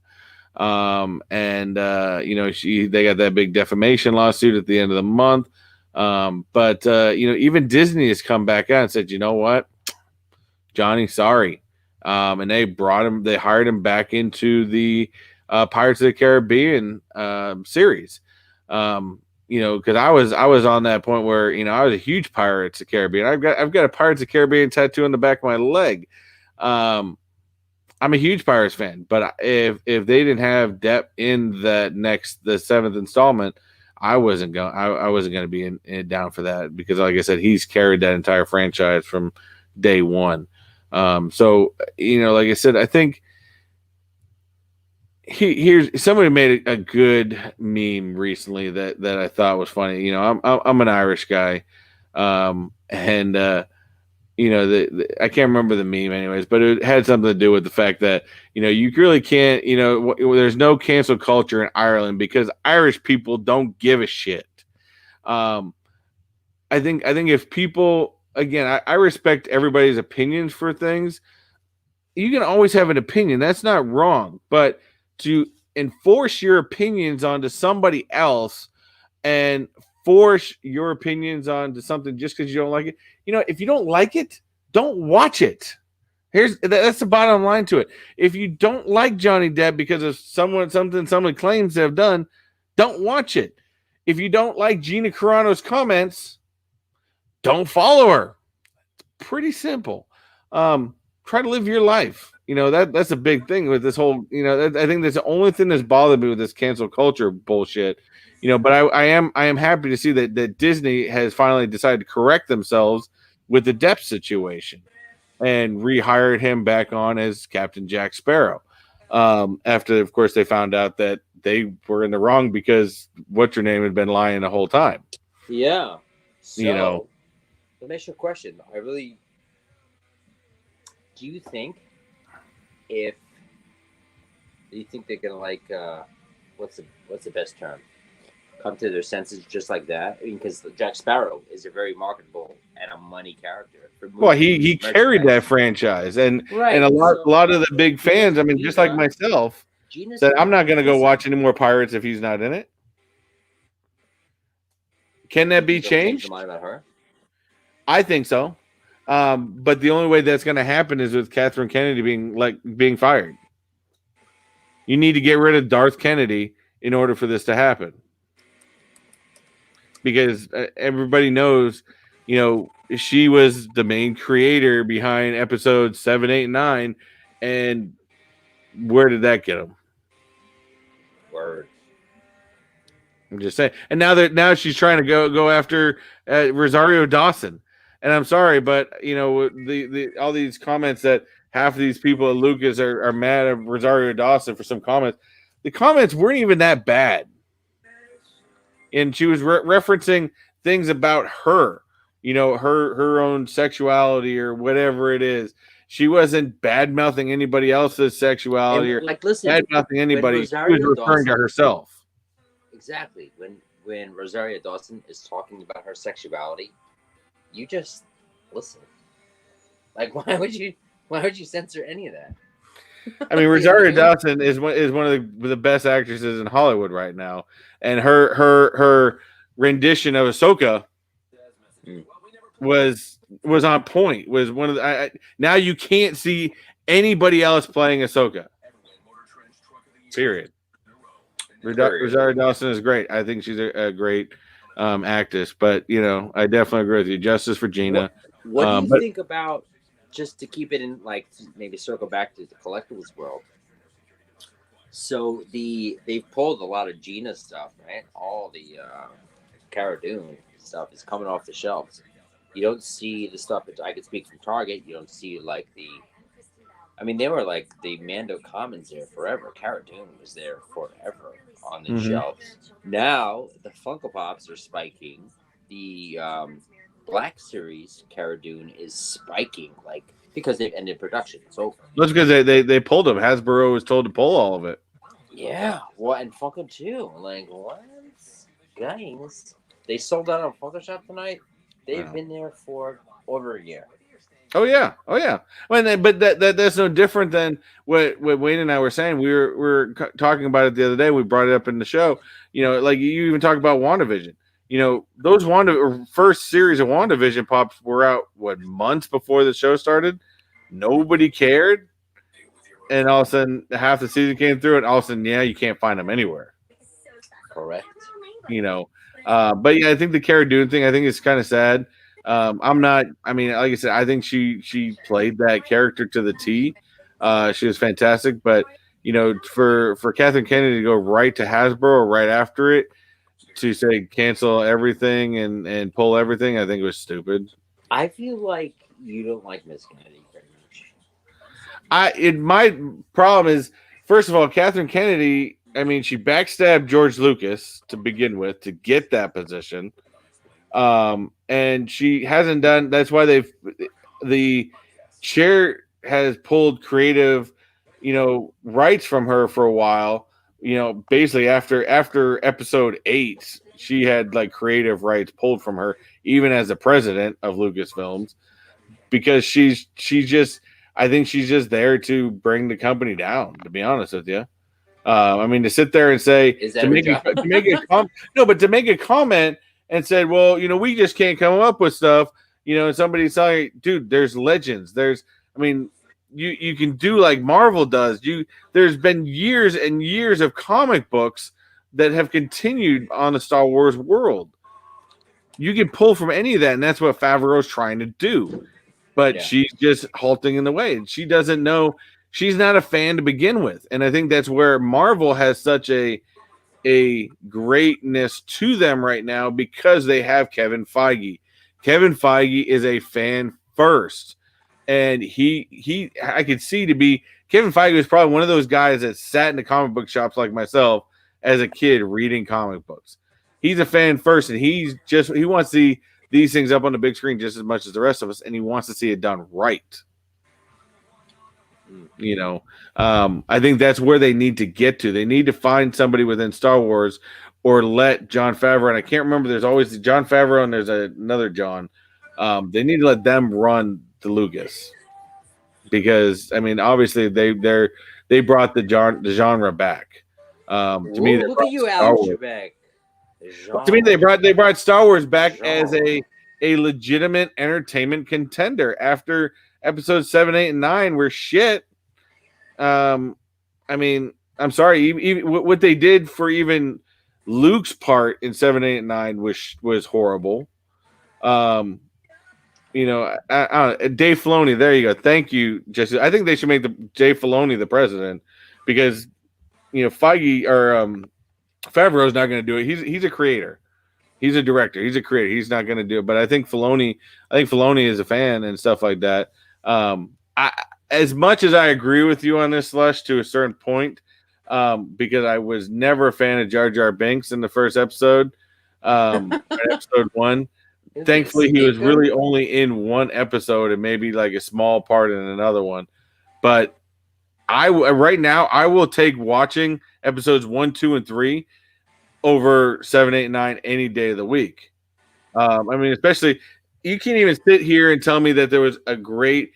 You know, they got that big defamation lawsuit at the end of the month. You know, even Disney has come back out and said, you know what, Johnny, sorry. and they brought him. They hired him back into the Pirates of the Caribbean series. Because I was on that point where I was a huge Pirates of the Caribbean. I've got a Pirates of the Caribbean tattoo on the back of my leg. I'm a huge Pirates fan, but if they didn't have Depp in the seventh installment, I wasn't going to be down for that, because like I said, he's carried that entire franchise from day one. So like I said, I think here's somebody made a good meme recently that I thought was funny. I'm an Irish guy, and I can't remember the meme anyways, but it had something to do with the fact that you really can't, there's no cancel culture in Ireland because Irish people don't give a shit. I think if people, again, I respect everybody's opinions for things. You can always have an opinion, that's not wrong, but to enforce your opinions onto somebody else and force your opinions onto something just because you don't like it. If you don't like it, don't watch it. That's the bottom line to it. If you don't like Johnny Depp because of something somebody claims to have done, don't watch it. If you don't like Gina Carano's comments, don't follow her. It's pretty simple. Try to live your life. That's a big thing with this whole, I think that's the only thing that's bothered me with this cancel culture bullshit. But I am happy to see that Disney has finally decided to correct themselves with the Depp situation and rehired him back on as Captain Jack Sparrow. After, of course, they found out that they were in the wrong because what's her name had been lying the whole time. Yeah. So, let me ask you a question. Do you think they're gonna what's the best term? Come to their senses just like that? I mean, because Jack Sparrow is a very marketable and a money character. Well, he carried that franchise, and a lot of the big fans. I mean, just like myself, said I'm not going to go watch any more Pirates if he's not in it. Can that be changed? Change the mind about her? I think so, but the only way that's going to happen is with Catherine Kennedy being fired. You need to get rid of Darth Kennedy in order for this to happen. Because everybody knows, she was the main creator behind episodes 7, 8, and 9, and where did that get them? Word. I'm just saying. And now she's trying to go after Rosario Dawson, and I'm sorry, but the all these comments that half of these people at Lucas are mad at Rosario Dawson for some comments. The comments weren't even that bad. And she was referencing things about her, her own sexuality or whatever it is. She wasn't bad mouthing anybody else's sexuality or bad mouthing anybody. She was referring to herself. Exactly. When Rosario Dawson is talking about her sexuality, you just listen. Like, why would you censor any of that? I mean, Rosario Dawson is one of the best actresses in Hollywood right now, and her rendition of Ahsoka was on point. Was one of the now you can't see anybody else playing Ahsoka. Period. Rosario Dawson is great. I think she's a great actress, but I definitely agree with you. Justice for Gina. What do you think about? Just to keep it in, maybe circle back to the collectibles world. So they've pulled a lot of Gina stuff, right? All the Cara Dune stuff is coming off the shelves. You don't see the stuff that I could speak from Target. You don't see they were like the Mando Commons there forever. Cara Dune was there forever on the shelves. Now the Funko Pops are spiking. The Black Series Cara Dune is spiking because they've ended production. It's over. That's because they pulled them. Hasbro was told to pull all of it. Yeah, and Funko too. What? Guys, they sold out on Funko Shop tonight. They've been there for over a year. Oh yeah. But that's no different than what Wayne and I were saying. We were talking about it the other day. We brought it up in the show. You even talk about WandaVision. Those first series of WandaVision pops were out months before the show started. Nobody cared. and all of a sudden half the season came through, and all of a sudden, yeah, you can't find them anywhere. Correct. You know, but yeah, I think the Cara Dune thing, I think is kind of sad. I'm not. I mean, like I said, I think she played that character to the T. She was fantastic, but for Catherine Kennedy to go right to Hasbro right after it to say cancel everything and pull everything, I think it was stupid. I feel like you don't like Miss Kennedy very much. My problem is, first of all, Catherine Kennedy. I mean, she backstabbed George Lucas to begin with to get that position, and she hasn't done. That's why the chair has pulled creative, rights from her for a while. Basically after episode 8, she had like creative rights pulled from her, even as the president of Lucasfilms, because I think she's just there to bring the company down. To be honest with you. I mean, to sit there and say to make a comment and said, well, we just can't come up with stuff, and somebody's saying, dude, there's legends. You can do like Marvel does. There's been years and years of comic books that have continued on the Star Wars world. You can pull from any of that, and that's what Favreau's trying to do. But she's just halting in the way. She doesn't know. She's not a fan to begin with. And I think that's where Marvel has such a greatness to them right now, because they have Kevin Feige. Kevin Feige is a fan first. And I could see Kevin Feige was probably one of those guys that sat in the comic book shops like myself as a kid reading comic books. He's a fan first, and he wants to see these things up on the big screen just as much as the rest of us, and he wants to see it done right. I think that's where they need to get to. They need to find somebody within Star Wars, or let Jon Favreau, and I can't remember, there's always Jon Favreau and there's another John. They need to let them run the Lucas, because I mean, obviously they brought the genre back. To me, look at you, Alex Trebek. To me, they brought Star Wars back as a legitimate entertainment contender after episodes 7, 8, and 9 were shit. I mean, I'm sorry, even what they did for even Luke's part in 7, 8, and 9 was horrible. Dave Filoni, there you go. Thank you, Jesse. I think they should make Dave Filoni the president, because Feige or Favreau's not going to do it. He's a creator. He's a director. He's a creator. He's not going to do it. But I think Filoni is a fan and stuff like that. As much as I agree with you on this, Slush, to a certain point, because I was never a fan of Jar Jar Binks in the first episode, episode 1. Thankfully, he was really only in one episode and maybe like a small part in another one. But right now, I will take watching episodes 1, 2, and 3 over 7, 8, 9 any day of the week. Especially, you can't even sit here and tell me that there was a great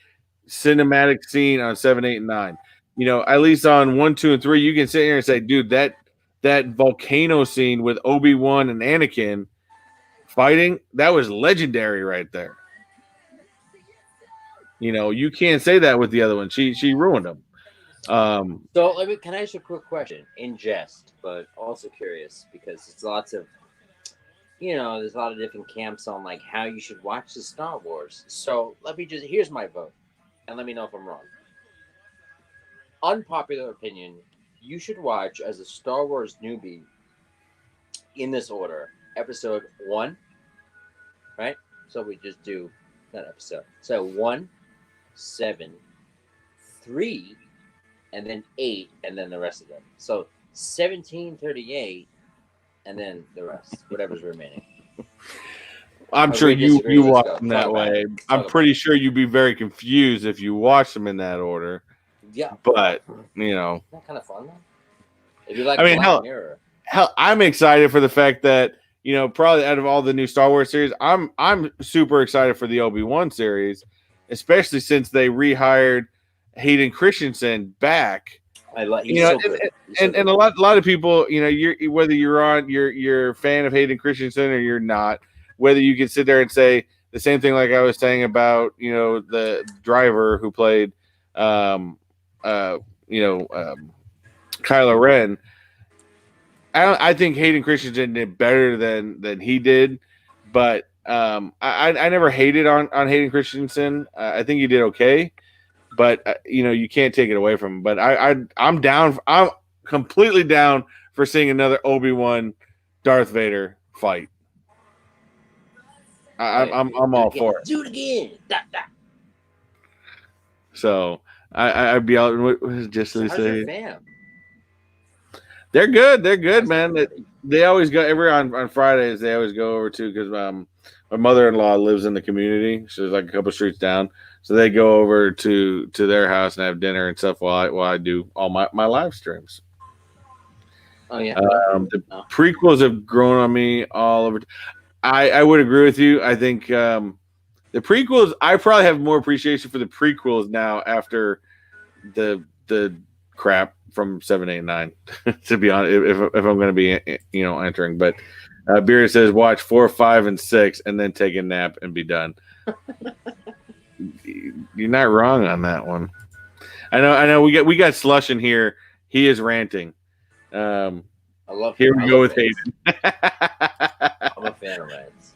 cinematic scene on 7, 8, and 9. At least on 1, 2, and 3, you can sit here and say, dude, that volcano scene with Obi-Wan and Anakin fighting, that was legendary right there. You can't say that with the other one. She ruined them. So can I ask you a quick question, in jest, but also curious, because it's lots of, there's a lot of different camps on like how you should watch the Star Wars. So here's my vote, and let me know if I'm wrong. Unpopular opinion: you should watch, as a Star Wars newbie, in this order: episode 1, right? So we just do that episode. So 1, 7, 3. And then 8, and then the rest of them. So 1738, and then the rest, whatever's remaining. I'm sure you watch them that way. I'm pretty sure you'd be very confused if you watched them in that order. Yeah, but isn't that kind of fun though? If you like, Mirror. Hell, I'm excited for the fact that probably out of all the new Star Wars series, I'm super excited for the Obi-Wan series, especially since they rehired Hayden Christensen back. I like, and a lot of people, whether you're a fan of Hayden Christensen or you're not, whether you can sit there and say the same thing like I was saying about the driver who played Kylo Ren. I think Hayden Christensen did better than he did, but I never hated on Hayden Christensen. I think he did okay, but you can't take it away from him. But I'm down. I'm completely down for seeing another Obi-Wan Darth Vader fight. I'm all for it. Do it again. Da, da. So I'd be out. What just So to how's say, your fam? they're good. They're good, How's man. everybody? They always go on Fridays. They always go over to because my mother-in-law lives in the community. She's like a couple streets down, so they go over to their house and have dinner and stuff while I do all my live streams. Oh yeah. The prequels have grown on me all over. I would agree with you. I think the prequels. I probably have more appreciation for the prequels now after the crap from 7, 8, 9. To be honest, if I'm going to be entering, but Beard says watch 4, 5, and 6, and then take a nap and be done. You're not wrong on that one. I know. We got Slush in here. He is ranting. I love. Here we go with Reds. Hayden. I'm a fan of Reds.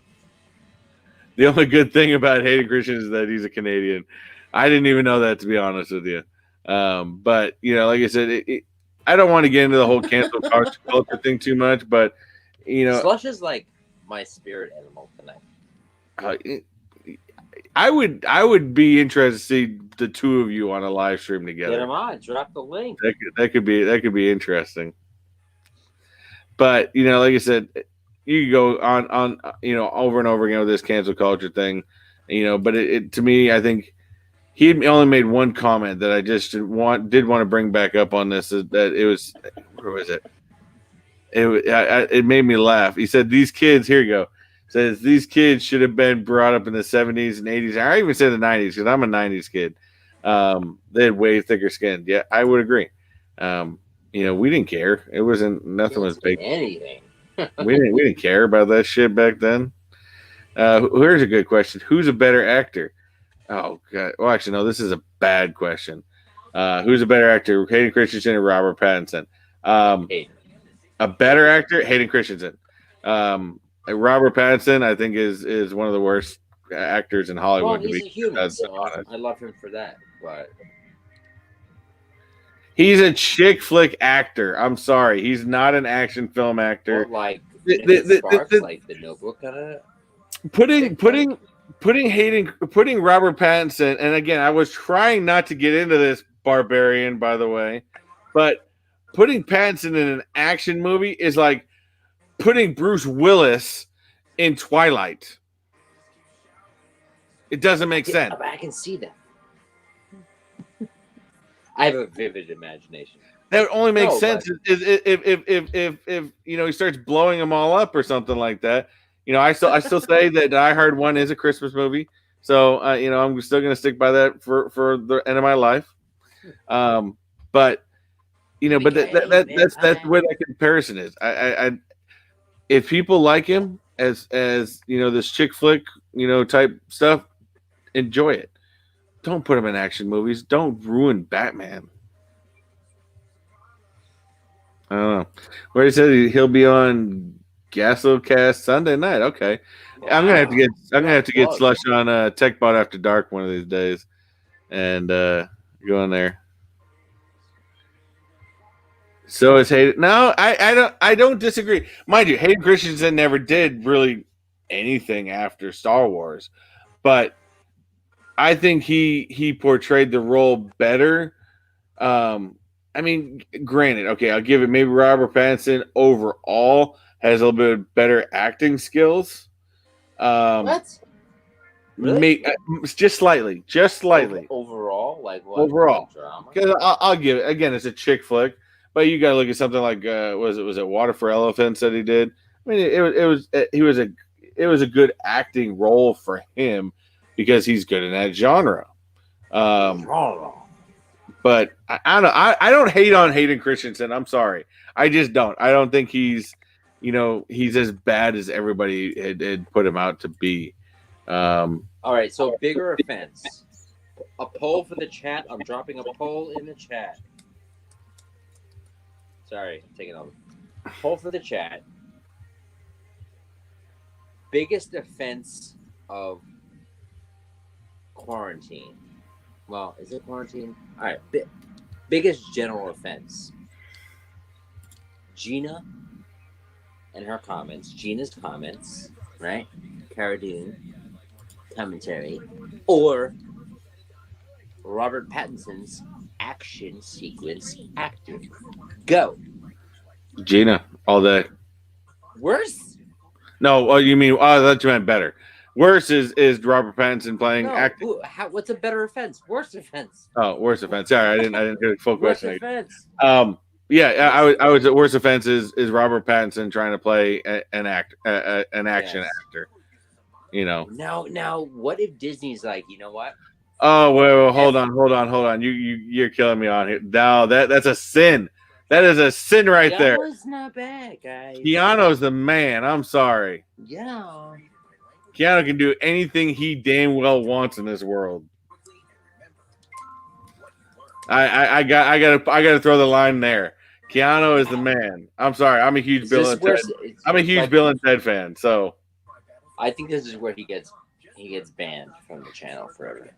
The only good thing about Hayden Christian is that he's a Canadian. I didn't even know that, to be honest with you. But like I said, I don't want to get into the whole cancel culture thing too much. But Slush is like my spirit animal tonight. I would be interested to see the two of you on a live stream together. Get him on. Drop the link. That could be interesting. But like I said, you could go on over and over again with this cancel culture thing, But it to me, I think he only made one comment that I just did want to bring back up on this. Is that it was where was it? It made me laugh. He said these kids. Here you go. Says these kids should have been brought up in the 70s and 80s. I even said the 90s because I'm a 90s kid. They had way thicker skin. Yeah, I would agree. We didn't care. It wasn't nothing was big. Anything. we didn't care about that shit back then. Here's a good question: who's a better actor? Oh god. Well, actually, no. This is a bad question. Who's a better actor, Hayden Christensen or Robert Pattinson? A better actor, Hayden Christensen. Robert Pattinson, I think, is one of the worst actors in Hollywood. Well, he's a human, so I love him for that. But he's a chick flick actor. I'm sorry, he's not an action film actor. Or like like the Notebook kind of putting Robert Pattinson. And again, I was trying not to get into this, Barbarian, by the way, but putting Pattinson in an action movie is like putting Bruce Willis in Twilight. It doesn't make sense. I can see that. I have a vivid imagination. That only makes sense if he starts blowing them all up or something like that. I still say that Die Hard 1 is a Christmas movie, so I'm still going to stick by that for the end of my life. But that's where that comparison is. I if people like him as this chick flick type stuff, enjoy it. Don't put him in action movies. Don't ruin Batman. I don't know. Where he said he'll be on Gasolcast Sunday night. Okay, wow. I'm gonna have to get Slush on Techbot After Dark one of these days, and go in there. So is Hayden. No, I don't disagree. Mind you, Hayden Christensen never did really anything after Star Wars, but I think he portrayed the role better. Granted, okay, I'll give it. Maybe Robert Pattinson overall has a little bit better acting skills. What? Really? Just slightly. Overall, like what? Overall, because I'll give it. Again, it's a chick flick. But you got to look at something like was it Water for Elephants that he did? I mean, it was a good acting role for him because he's good in that genre. But I don't hate on Hayden Christensen. I'm sorry, I just don't. I don't think he's as bad as everybody had put him out to be. All right, so bigger offense. A poll for the chat. I'm dropping a poll in the chat. Sorry, I'm taking over. Poll for the chat. Biggest offense of quarantine. Well, is it quarantine? All right. Biggest general offense. Gina and her comments. Gina's comments, right? Cara Dune commentary, or Robert Pattinson's action sequence acting. Go. Gina, all day. Worse? No, you mean? I thought you meant better. Worse is Robert Pattinson playing acting. What's a better offense? Worse offense. Oh, worse offense. Sorry, I didn't hear the full Worse question. offense. Yeah, I was. Worst offense is Robert Pattinson trying to play an action actor. You know. Now, what if Disney's like, you know what? Oh, well, hold on. You're killing me on here. No, that's a sin. That is a sin right there. That was not bad, guys. Keanu's the man. I'm sorry. Yeah. Keanu can do anything he damn well wants in this world. I got to throw the line there. Keanu is the man. I'm sorry. I'm a huge Bill and Ted. I'm a huge Bill and Ted fan. So I think this is where he gets banned from the channel forever.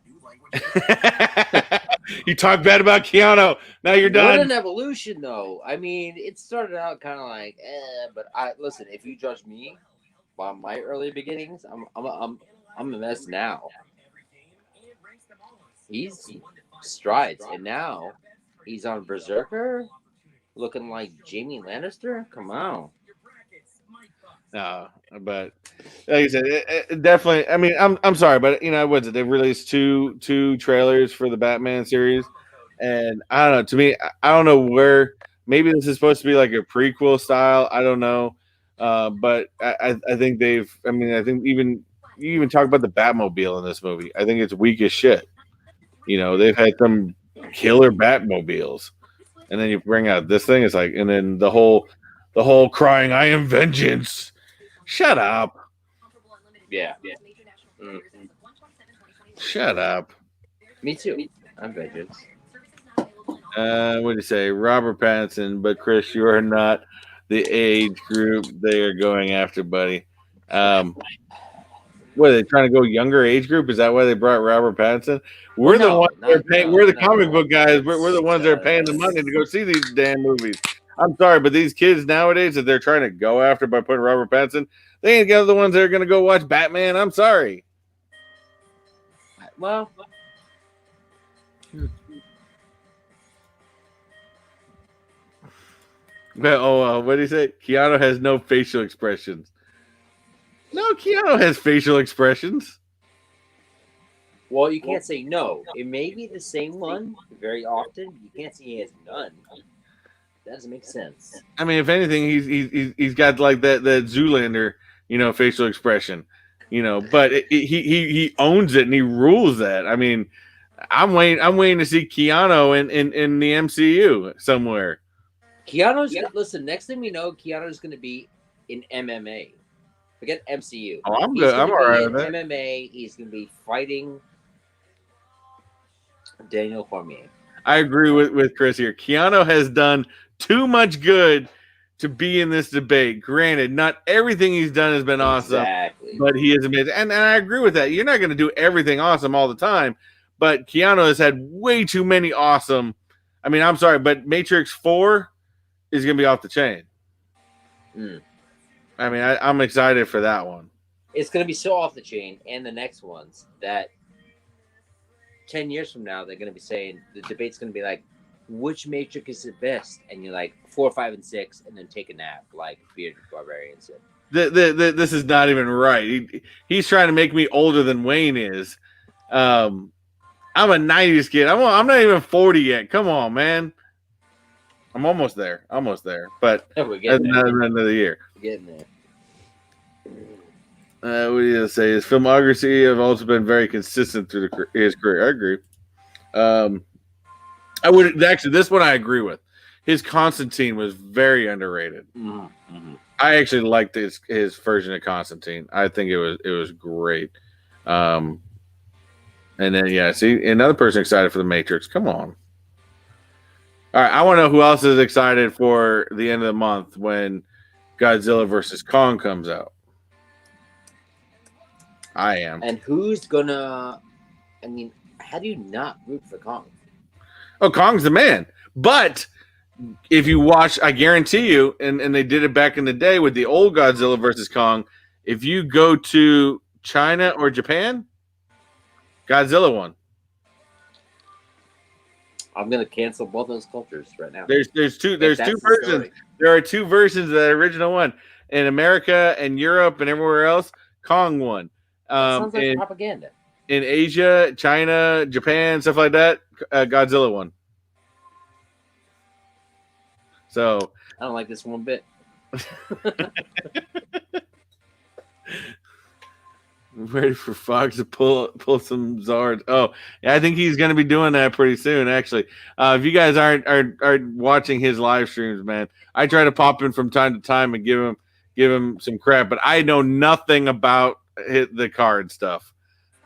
You talk bad about Keanu. Now you're done. What an evolution, though. I mean, it started out kind of like, but listen. If you judge me by my early beginnings, I'm a mess now. He's strides, and now he's on Berserker, looking like Jaime Lannister. Come on. No, but like I said, it definitely. I mean, I'm sorry, but what's it? They've released two trailers for the Batman series, and I don't know. To me, I don't know where. Maybe this is supposed to be like a prequel style. I don't know, but I think they've. I mean, I think you even talk about the Batmobile in this movie. I think it's weak as shit. They've had some killer Batmobiles, and then you bring out this thing. It's like, and then the whole crying, "I am vengeance." Shut up. Yeah. Mm-hmm. Shut up. Me too. I'm vengeance. What do you say? Robert Pattinson, but Chris, you are not the age group they are going after, buddy. What are they trying to go younger age group? Is that why they brought Robert Pattinson? We're the ones that are paying. We're the comic book guys. We're the ones that are paying the money to go see these damn movies. I'm sorry, but these kids nowadays that they're trying to go after by putting Robert Pattinson, they ain't got the ones that are going to go watch Batman. I'm sorry. Well, what did he say? Keanu has no facial expressions. No, Keanu has facial expressions. Well, you can't say no. It may be the same one very often. You can't say he has none. That doesn't make sense. I mean, if anything, he's got like that Zoolander, facial expression, But he owns it and he rules that. I mean, I'm waiting to see Keanu in the MCU somewhere. Listen. Next thing we know, Keanu's going to be in MMA. Forget MCU. Oh, I'm good. I'm all right with that. MMA. He's going to be fighting Daniel Cormier. I agree with Chris here. Keanu has done too much good to be in this debate. Granted, not everything he's done has been awesome, but he is amazing. And I agree with that. You're not going to do everything awesome all the time, but Keanu has had way too many awesome. I mean, I'm sorry, but Matrix 4 is going to be off the chain. I mean, I'm excited for that one. It's going to be so off the chain, and the next ones that 10 years from now, they're going to be saying, the debate's going to be like, which Matrix is the best? And you're like 4, 5, and 6, and then take a nap, like Bearded Barbarian said. This is not even right. He's trying to make me older than Wayne is. I'm a 90s kid. I'm not even 40 yet. Come on, man. I'm almost there. But we're getting there. Another year. We're getting there. What do you say? His filmography have also been very consistent through his career. I agree. I would actually. This one I agree with. His Constantine was very underrated. Mm-hmm. I actually liked his version of Constantine. I think it was great. And then see another person excited for the Matrix. Come on. All right, I want to know who else is excited for the end of the month when Godzilla versus Kong comes out. I am. And who's gonna? I mean, how do you not root for Kong? Oh, Kong's the man. But if you watch, I guarantee you, and they did it back in the day with the old Godzilla versus Kong. If you go to China or Japan, Godzilla won. I'm gonna cancel both those cultures right now. There's two If two that's the versions. story. There are two versions of that original one. In America and Europe and everywhere else, Kong won. That sounds like in propaganda. Asia, China, Japan, stuff like that, Godzilla won. So I don't like this one bit. ready for Fox to pull some Zards. Oh, yeah, I think he's going to be doing that pretty soon. Actually, if you guys aren't watching his live streams, man, I try to pop in from time to time and give him some crap, but I know nothing about the card stuff.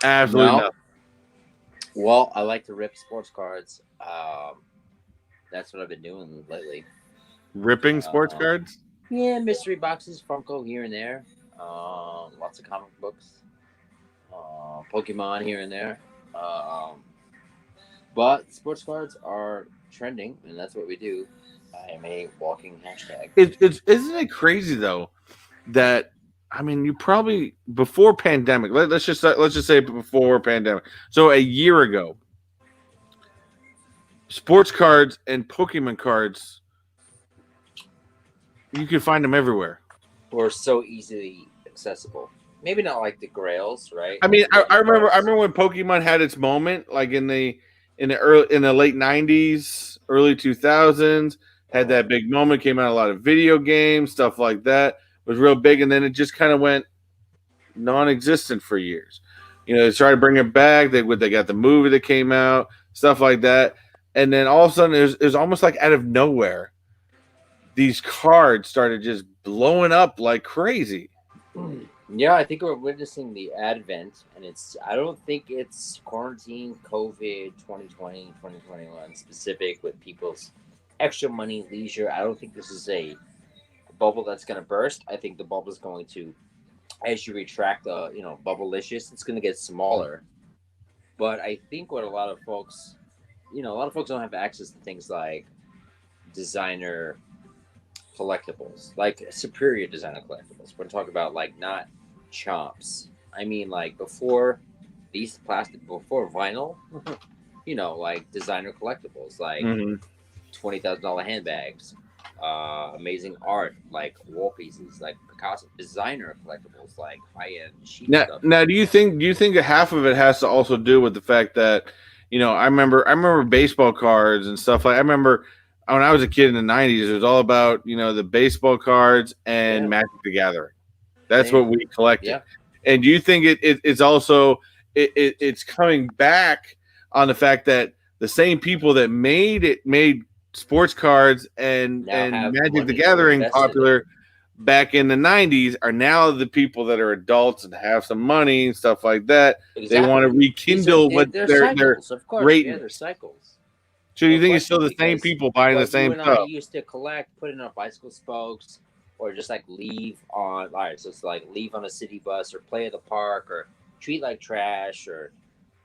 Absolutely nothing. Well, I like to rip sports cards. That's what I've been doing lately. Ripping sports cards? Yeah, mystery boxes, Funko here and there. Lots of comic books. Pokemon here and there. But sports cards are trending, and that's what we do. I am a walking hashtag. Isn't it crazy though that I mean you probably before pandemic. Let's just say before pandemic. So a year ago, sports cards and Pokemon cards, you can find them everywhere. Or so easily accessible. Maybe not like the Grails, right? I mean, I remember when Pokemon had its moment, like in the late '90s, early 2000s, had that big moment. Came out a lot of video games, stuff like that was real big, and then it just kind of went non-existent for years. You know, they tried to bring it back. They got the movie that came out, stuff like that, and then all of a sudden, it was almost like out of nowhere, these cards started just blowing up like crazy. Yeah, I think we're witnessing the advent, and I don't think it's quarantine, COVID, 2020, 2021 specific with people's extra money, leisure. I don't think this is a bubble that's going to burst. I think the bubble is going to, as you retract the, bubblelicious, it's going to get smaller. But I think what a lot of folks don't have access to things like designer collectibles, like superior designer collectibles. We're talking about like not chomps. I mean, like before vinyl, like designer collectibles, like $20,000 handbags, amazing art, like wall pieces, like Picasso, designer collectibles, like high end sheet stuff. Now, do you think half of it has to also do with the fact that I remember baseball cards and stuff like I remember. When I was a kid in the '90s, it was all about the baseball cards and Magic the Gathering. That's what we collected. Yeah. And do you think it's also it's coming back on the fact that the same people that made sports cards and Magic the Gathering popular back in the '90s are now the people that are adults and have some money and stuff like that. Exactly. They want to rekindle their great their cycles. So you think it's still the same people buying the same stuff? I used to collect, put in our bicycle spokes, or just like leave on. All right, so it's like leave on a city bus, or play at the park, or treat like trash, or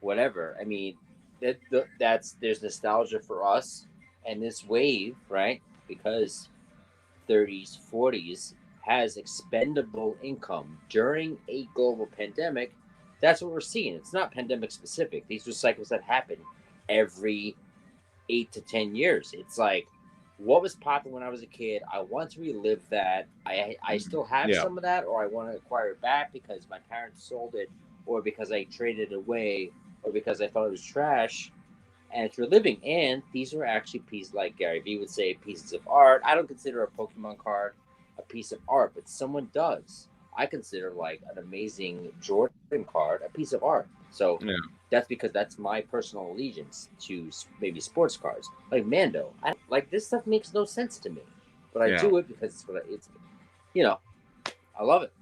whatever. I mean, there's nostalgia for us, and this wave, right? Because 30s, 40s has expendable income during a global pandemic. That's what we're seeing. It's not pandemic specific. These are cycles that happen every 8 to 10 years. It's like what was popping when I was a kid. I want to relive that. I still have some of that, or I want to acquire it back because my parents sold it, or because I traded it away, or because I thought it was trash, and it's reliving. And these are actually pieces, like Gary Vee would say, pieces of art. I don't consider a Pokemon card a piece of art, but someone does. I consider like an amazing Jordan card a piece of art. So that's because that's my personal allegiance to maybe sports cards. Like Mando, this stuff makes no sense to me, but I do it because it's I love it,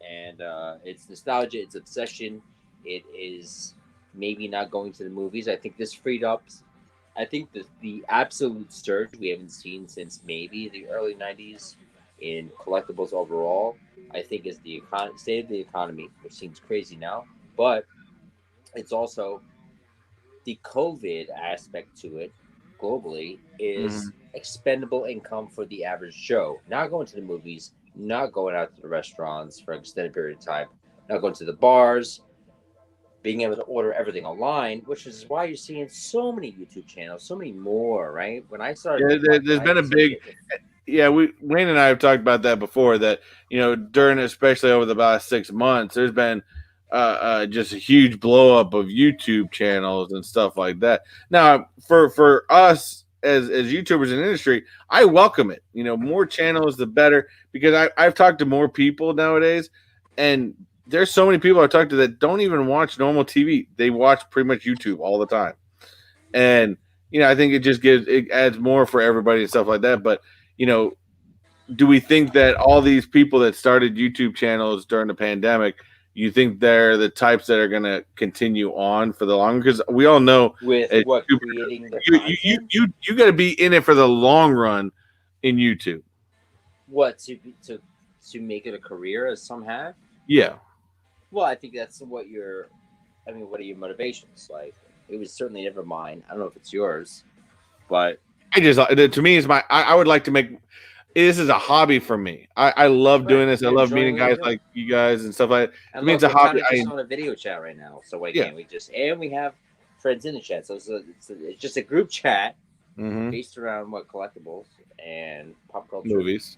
and it's nostalgia, it's obsession. It is maybe not going to the movies. I think this freed up I think the absolute surge we haven't seen since maybe the early '90s in collectibles overall, I think, is the state of the economy, which seems crazy now, but it's also the COVID aspect to it globally is Mhm. expendable income for the average Joe. Not going to the movies, not going out to the restaurants for an extended period of time, not going to the bars, being able to order everything online, which is why you're seeing so many YouTube channels, so many more, right? When I started Yeah, making my there's been a brackets, like big yeah. We Wayne and I have talked about that before. That during especially over the last 6 months, there's been just a huge blow up of YouTube channels and stuff like that. Now, for us as YouTubers in the industry, I welcome it. More channels the better because I've talked to more people nowadays, and there's so many people I talk to that don't even watch normal TV. They watch pretty much YouTube all the time, and I think it adds more for everybody and stuff like that. But you know, do we think that all these people that started YouTube channels during the pandemic, you think they're the types that are going to continue on for the long? Because we all know, with as what YouTubers, creating the you content, got to be in it for the long run in YouTube. what to make it a career, as some have. Yeah, Well, I think that's what your, I mean, what are your motivations? Like, it was certainly never mine. I don't know if it's yours, but to me, I would like to make. This is a hobby for me. I love right, doing this. I you're love enjoying meeting what you're guys doing. like you guys and stuff like that. And To me, it's look, a we're kind hobby. of just on a video chat right now, so why Yeah. can't we just? And we have friends in the chat, so it's just a group chat Mm-hmm. based around what collectibles and pop culture. Movies.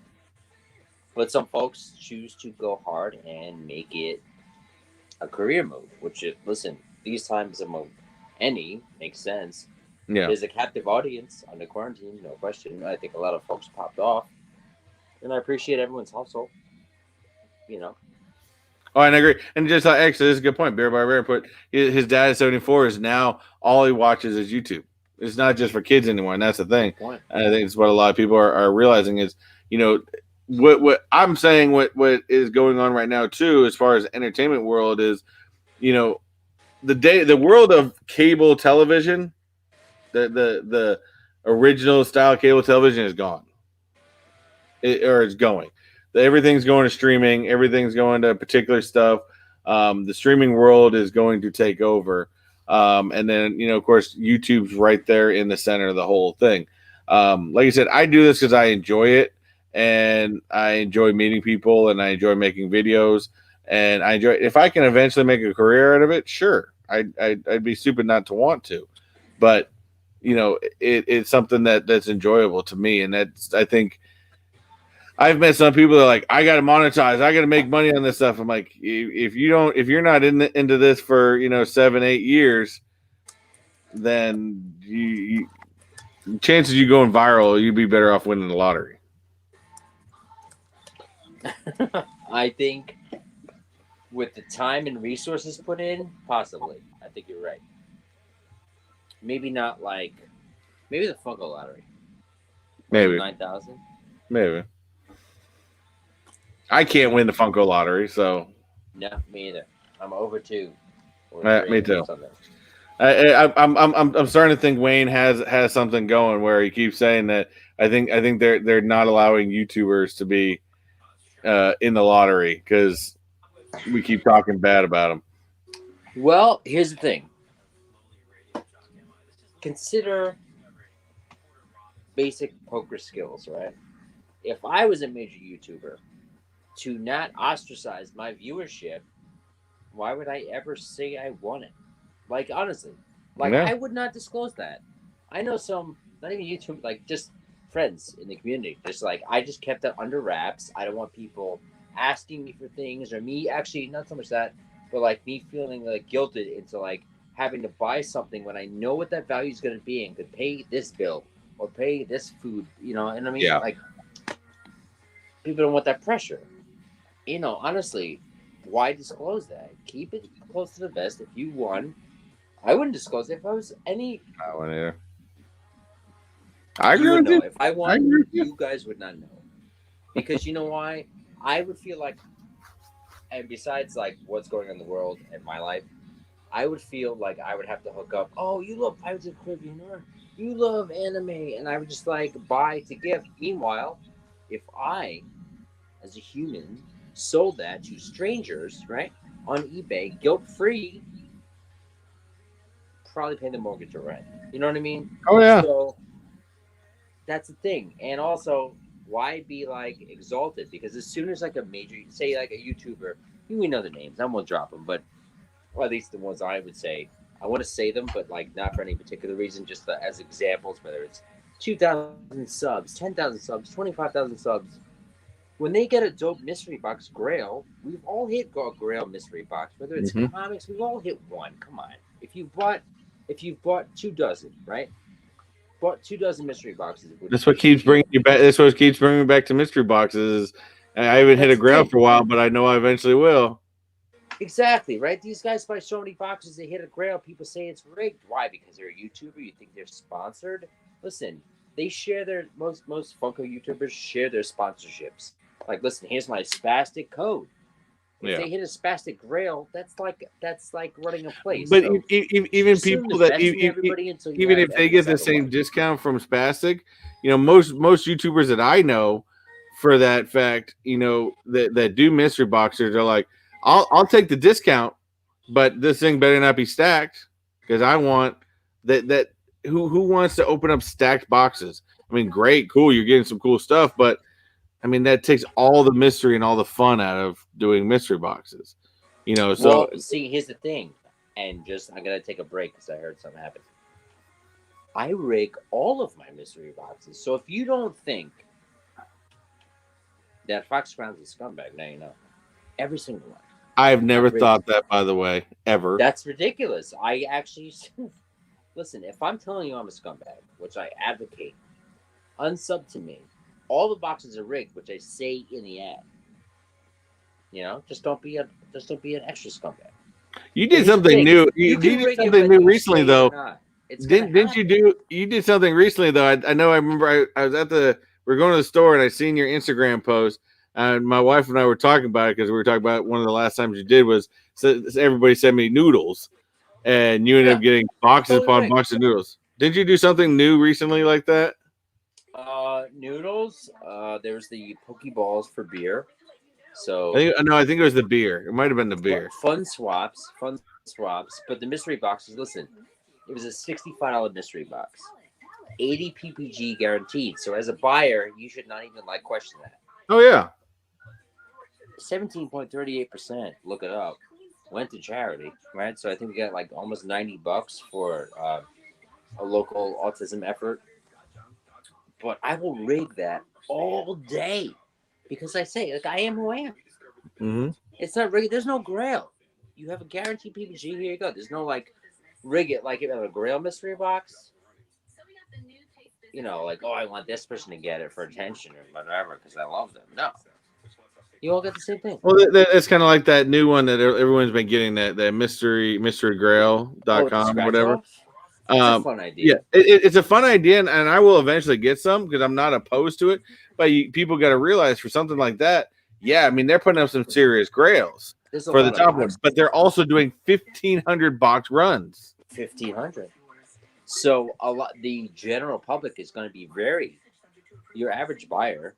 But some folks choose to go hard and make it a career move, which is, listen, these times among any makes sense. Yeah. There's a captive audience under quarantine, no question. I think a lot of folks popped off, and I appreciate everyone's hustle. You know, Oh, and I agree. And just actually, this is a good point. Bear by Bear put his dad at 74 is now all he watches is YouTube. It's not just for kids anymore, and that's the thing. good point. And I think it's what a lot of people are realizing is, you know, what I'm saying, what is going on right now too, as far as entertainment world is, you know, the world of cable television, the original style cable television is gone, or it's going. Everything's going to streaming. Everything's going to particular stuff. The streaming world is going to take over, and then of course, YouTube's right there in the center of the whole thing. Like I said, I do this because I enjoy it, and I enjoy meeting people, and I enjoy making videos, and I enjoy. If I can eventually make a career out of it, sure, I'd be stupid not to want to, but it's something that's enjoyable to me, and that's I think I've met some people that are like, I got to monetize, I got to make money on this stuff. I'm like, if you're not into this for 7-8 years, then chances you going viral, you'd be better off winning the lottery. I think with the time and resources put in, possibly. I think you're right. Maybe not like, maybe the Funko lottery. Maybe 9,000. maybe I can't win the Funko lottery, so No, me either. I'm over 2 or me 3 too. or something. I'm starting to think Wayne has something going where he keeps saying that. I think they're not allowing YouTubers to be in the lottery because we keep talking bad about them. Well, here's the thing. Consider basic poker skills, right? If I was a major YouTuber, to not ostracize my viewership, why would I ever say I won it? Like, honestly, like, Yeah. I would not disclose that. I know some, not even YouTube, like, just friends in the community. Just like, I just kept that under wraps. I don't want people asking me for things, or me actually, not so much that, but like me feeling like guilted into like having to buy something when I know what that value is going to be and could pay this bill or pay this food, and I mean, Yeah. like, people don't want that pressure. Honestly, why disclose that? Keep it close to the vest. If you won, I wouldn't disclose it if I was any. I wouldn't either. I You agree would with you. know. If I I won, agree with you. you guys would not know. Because you know why? I would feel like, and besides like what's going on in the world and my life, I would feel like I would have to hook up. Oh, you love Pirates of the Caribbean, or you love anime, and I would just like buy to gift. Meanwhile, if I, as a human, sold that to strangers, right, on eBay, guilt free, probably paying the mortgage or rent. You know what I mean? Oh yeah. So that's the thing. And also, why be like exalted? Because as soon as like a major, say like a YouTuber, we know the names. I won't drop them, but or at least the ones I would say. I want to say them, but like not for any particular reason, just as examples. Whether it's 2,000 subs, 10,000 subs, 25,000 subs. When they get a dope mystery box Grail, we've all hit Grail mystery box. Whether it's comics, we've all hit one. Come on, if you've bought 2 dozen, right? Bought 2 dozen mystery boxes. That's what keeps bringing you back. That's what keeps bringing me back to mystery boxes. I haven't hit a Grail for a while, but I know I eventually will. Exactly, right? These guys buy so many boxes, they hit a Grail. People say it's rigged. Why? Because they're a YouTuber. You think they're sponsored? Listen, they share their most Funko YouTubers share their sponsorships. Like, listen, here's my spastic code. If they hit a spastic Grail, that's like running a place. But so even people that even if they get the same discount from spastic, most YouTubers that I know, for that fact, that do mystery boxers are like, I'll take the discount, but this thing better not be stacked, because I want that. Who wants to open up stacked boxes? I mean, great, cool, you're getting some cool stuff, but I mean, that takes all the mystery and all the fun out of doing mystery boxes, So, well, see, here's the thing, and I'm gonna take a break because I heard something happen. I rig all of my mystery boxes, so if you don't think that Fox Crown's a scumbag, now you know. Every single one. I've never thought that, by the way, ever. That's ridiculous. I actually listen. If I'm telling you I'm a scumbag, which I advocate, unsub to me. All the boxes are rigged, which I say in the ad. Just don't be an extra scumbag. You did something new. You did something new recently, though. Didn't you do? You did something recently, though. I know. I remember. I was we're going to the store, and I seen your Instagram post. And my wife and I were talking about it because we were talking about one of the last times you did was everybody sent me noodles, and you ended up getting boxes upon boxes of noodles. Did you do something new recently like that? Noodles. There's the Pokeballs for beer. So I think it was the beer. It might have been the beer. Fun swaps. But the mystery boxes. Listen, it was a $65 mystery box, 80 PPG guaranteed. So as a buyer, you should not even question that. Oh yeah. 17.38%. Look it up. Went to charity, right? So I think we got almost $90 for a local autism effort. But I will rig that all day because I say, I am who I am. Mm-hmm. It's not rigged. There's no Grail. You have a guaranteed PPG. Here you go. There's no rig it like you have a Grail mystery box. I want this person to get it for attention or whatever because I love them. No. You all get the same thing. Well, it's kind of like that new one that everyone's been getting, that mysterygrail.com or whatever. It's a fun idea. Yeah, it's a fun idea, and I will eventually get some because I'm not opposed to it. But people got to realize for something like that, I mean, they're putting up some serious Grails for the top ones, but they're also doing 1,500 box runs. 1,500. So the general public is going to be your average buyer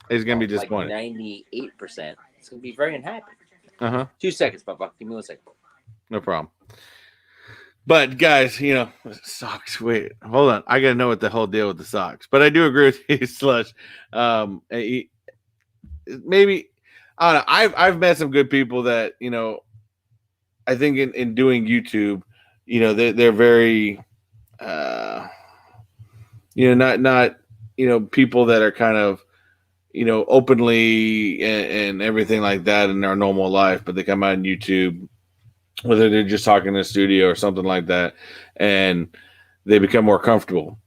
is going to be disappointed. 98%. It's going to be very unhappy. 2 seconds, Papa. Give me 1 second. No problem. But guys, socks. Wait, hold on. I got to know what the whole deal with the socks. But I do agree with you, Slush. Maybe I don't know. I've met some good people that I think in doing YouTube, they're very not people that are kind of openly and everything like that in their normal life, but they come out on YouTube, whether they're just talking in the studio or something like that, and they become more comfortable,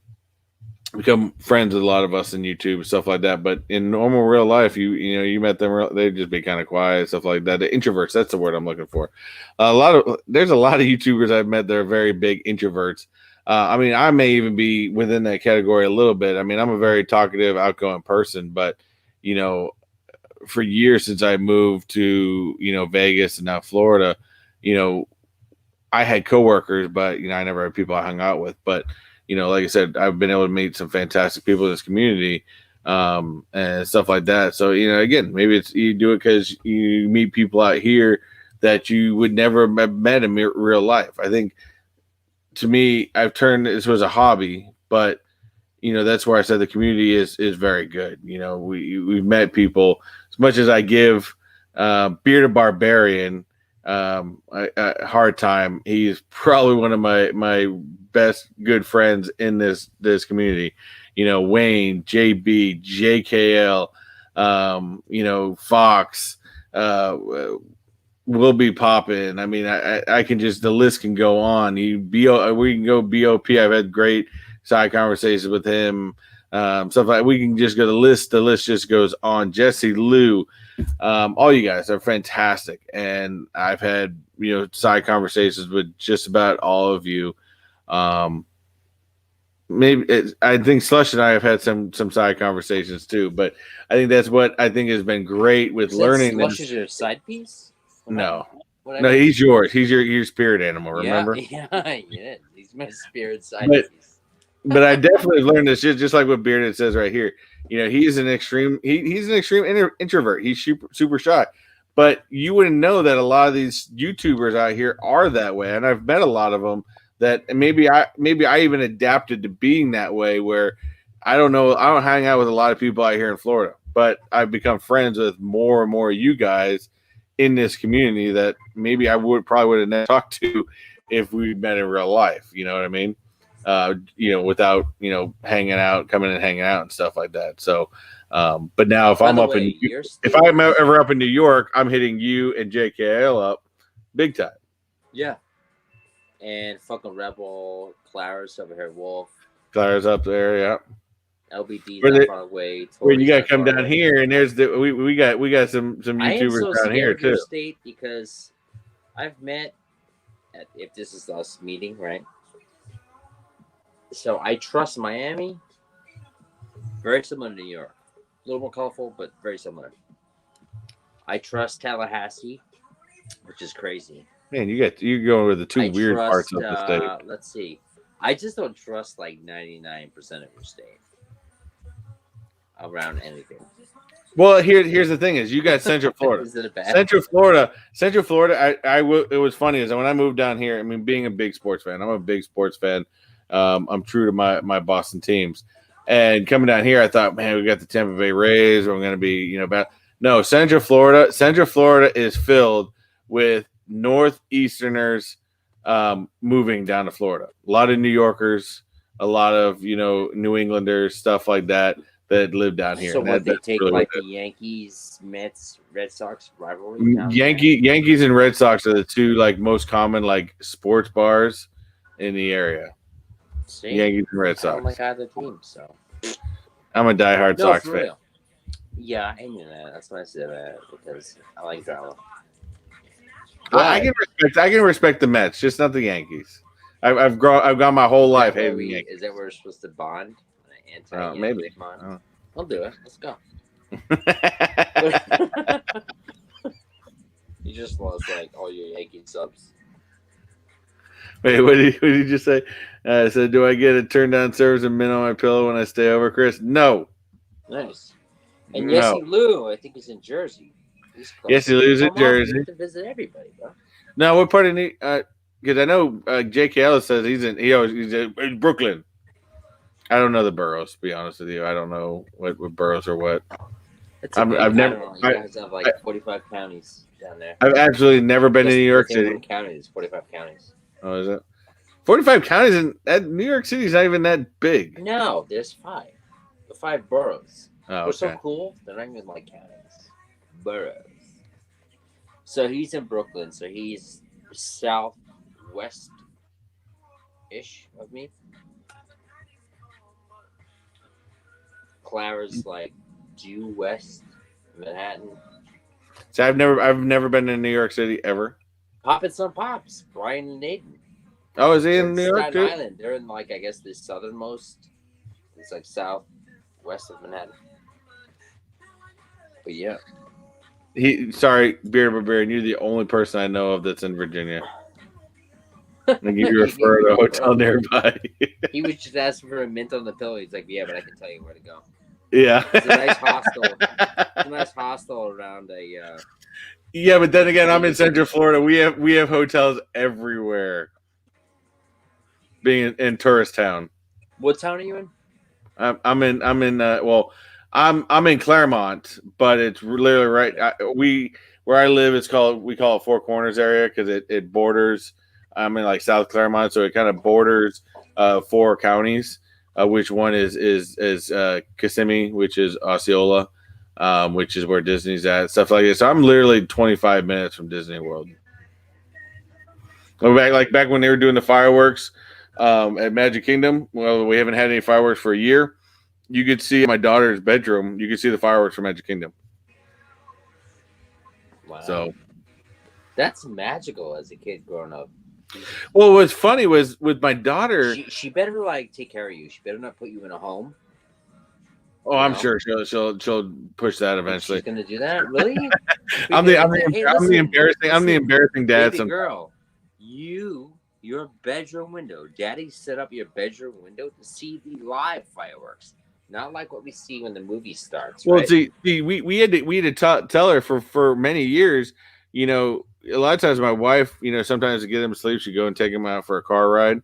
become friends with a lot of us in YouTube and stuff like that. But in normal real life, you met them, they'd just be kind of quiet, stuff like that. The introverts, that's the word I'm looking for. There's a lot of YouTubers I've met that are very big introverts. I mean, I may even be within that category a little bit. I mean, I'm a very talkative, outgoing person, but for years since I moved to Vegas and now Florida, I had coworkers, but I never had people I hung out with. But like I said, I've been able to meet some fantastic people in this community, and stuff like that. So again, maybe it's you do it because you meet people out here that you would never have met in real life. I think to me, I've turned this was a hobby, but that's where I said the community is very good. We've met people as much as I give Bearded Barbarian a hard time. He's probably one of my best good friends in this community. Wayne, JB, JKL, Fox, will be popping. I mean, I can just the list can go on. We can go BOP. I've had great side conversations with him. Stuff like we can just go to the list. The list just goes on. Jesse, Lou, all you guys are fantastic, and I've had side conversations with just about all of you. I think Slush and I have had some side conversations too, but I think that's what I think has been great with learning. Slush is your side piece? No, he's yours. He's your spirit animal. Remember? Yeah, he's my spirit side piece. But I definitely learned this just like what Bearded says right here. He's an extreme. He's an extreme introvert. He's super shy. But you wouldn't know that a lot of these YouTubers out here are that way, and I've met a lot of them that maybe I even adapted to being that way. Where I don't know. I don't hang out with a lot of people out here in Florida, but I've become friends with more and more of you guys in this community that maybe I probably would have never talked to if we met in real life. You know what I mean? Without hanging out, coming and hanging out and stuff like that. So, but now if I'm ever up in New York, I'm hitting you and JKL up big time. Yeah, and fucking Rebel, Clara's over here, Wolf. Clara's up there, yeah. LBD's not far away. Where you got to come down here, and there's we got some YouTubers down here too. State because I've met. If this is us meeting, right? So I trust Miami. Very similar to New York. A little more colorful, but very similar. I trust Tallahassee, which is crazy. Man, you're going with the two weird parts of the state. Let's see. I just don't trust like 99% of your state around anything. Well, here's the thing: is you got Central Florida. Is it bad? Central Florida. It was funny is when I moved down here. I mean, being a big sports fan, I'm a big sports fan. I'm true to my Boston teams, and coming down here, I thought, man, we got the Tampa Bay Rays. We're going to be, bad. No, Central Florida is filled with Northeasterners moving down to Florida. A lot of New Yorkers, a lot of New Englanders, stuff like that live down here. So what they take really the Yankees, Mets, Red Sox rivalry? Yankees and Red Sox are the two most common sports bars in the area. See? Yankees and Red Sox. I don't like either team, so I'm a diehard Sox fan. Real. Yeah, I knew that. That's why I said that because I like drama. I can respect the Mets, just not the Yankees. I've gone my whole life hating the Yankees. Is that where we're supposed to bond? Maybe. Bond? I'll do it. Let's go. You just lost all your Yankee subs. Wait, what did you just say? So do I get a turn down service and mint on my pillow when I stay over, Chris? No. Nice. And Yessie Lou, I think, is in Jersey. Yessie Lou's in Jersey. To visit everybody, bro. No, what part of because I know JKL says he's in Brooklyn. I don't know the boroughs, to be honest with you. I don't know what boroughs or what. I've never. You guys have 45 counties down there. I've absolutely never been to New York City. Counties, 45 counties. Oh, is it? 45 counties in New York City is not even that big. No, there's 5. The 5 boroughs. Oh, okay. They're so cool. They're not even counties. Boroughs. So he's in Brooklyn. So he's southwest-ish of me. Clara's due west, Manhattan. So I've never been to New York City ever. Poppin' some pops, Brian and Nathan. Oh, is he in New York too? Island. They're in I guess the southernmost. It's southwest of Manhattan. But yeah. Sorry, Bearded Barbarian, you're the only person I know of that's in Virginia. And give you a refer to a hotel nearby. He was just asking for a mint on the pillow. He's like, yeah, but I can tell you where to go. Yeah. It's a nice hostel. It's a nice hostel around a. Yeah, but then again, I'm in Central Florida. We have hotels everywhere. Being in tourist town. What town are you in? I'm in Clermont, but it's literally right. Where I live, we call it Four Corners area because it borders. I'm in like South Clermont, so it kind of borders four counties. Which one is Kissimmee, which is Osceola, which is where Disney's at, stuff like this. So I'm literally 25 minutes from Disney World. Back when they were doing the fireworks at Magic Kingdom. Well, we haven't had any fireworks for a year. You could see my daughter's bedroom. You could see the fireworks from Magic Kingdom. Wow. So that's magical as a kid growing up. Well, what's funny was with my daughter. She better like take care of you. She better not put you in a home. Oh, I'm sure she'll push that eventually. She's gonna do that, really? I'm the embarrassing dad. Baby girl, your bedroom window. Daddy set up your bedroom window to see the live fireworks, not like what we see when the movie starts. Well, right? see, we had to tell her for many years. You know, a lot of times my wife, you know, sometimes to get him to sleep, she'd go and take him out for a car ride,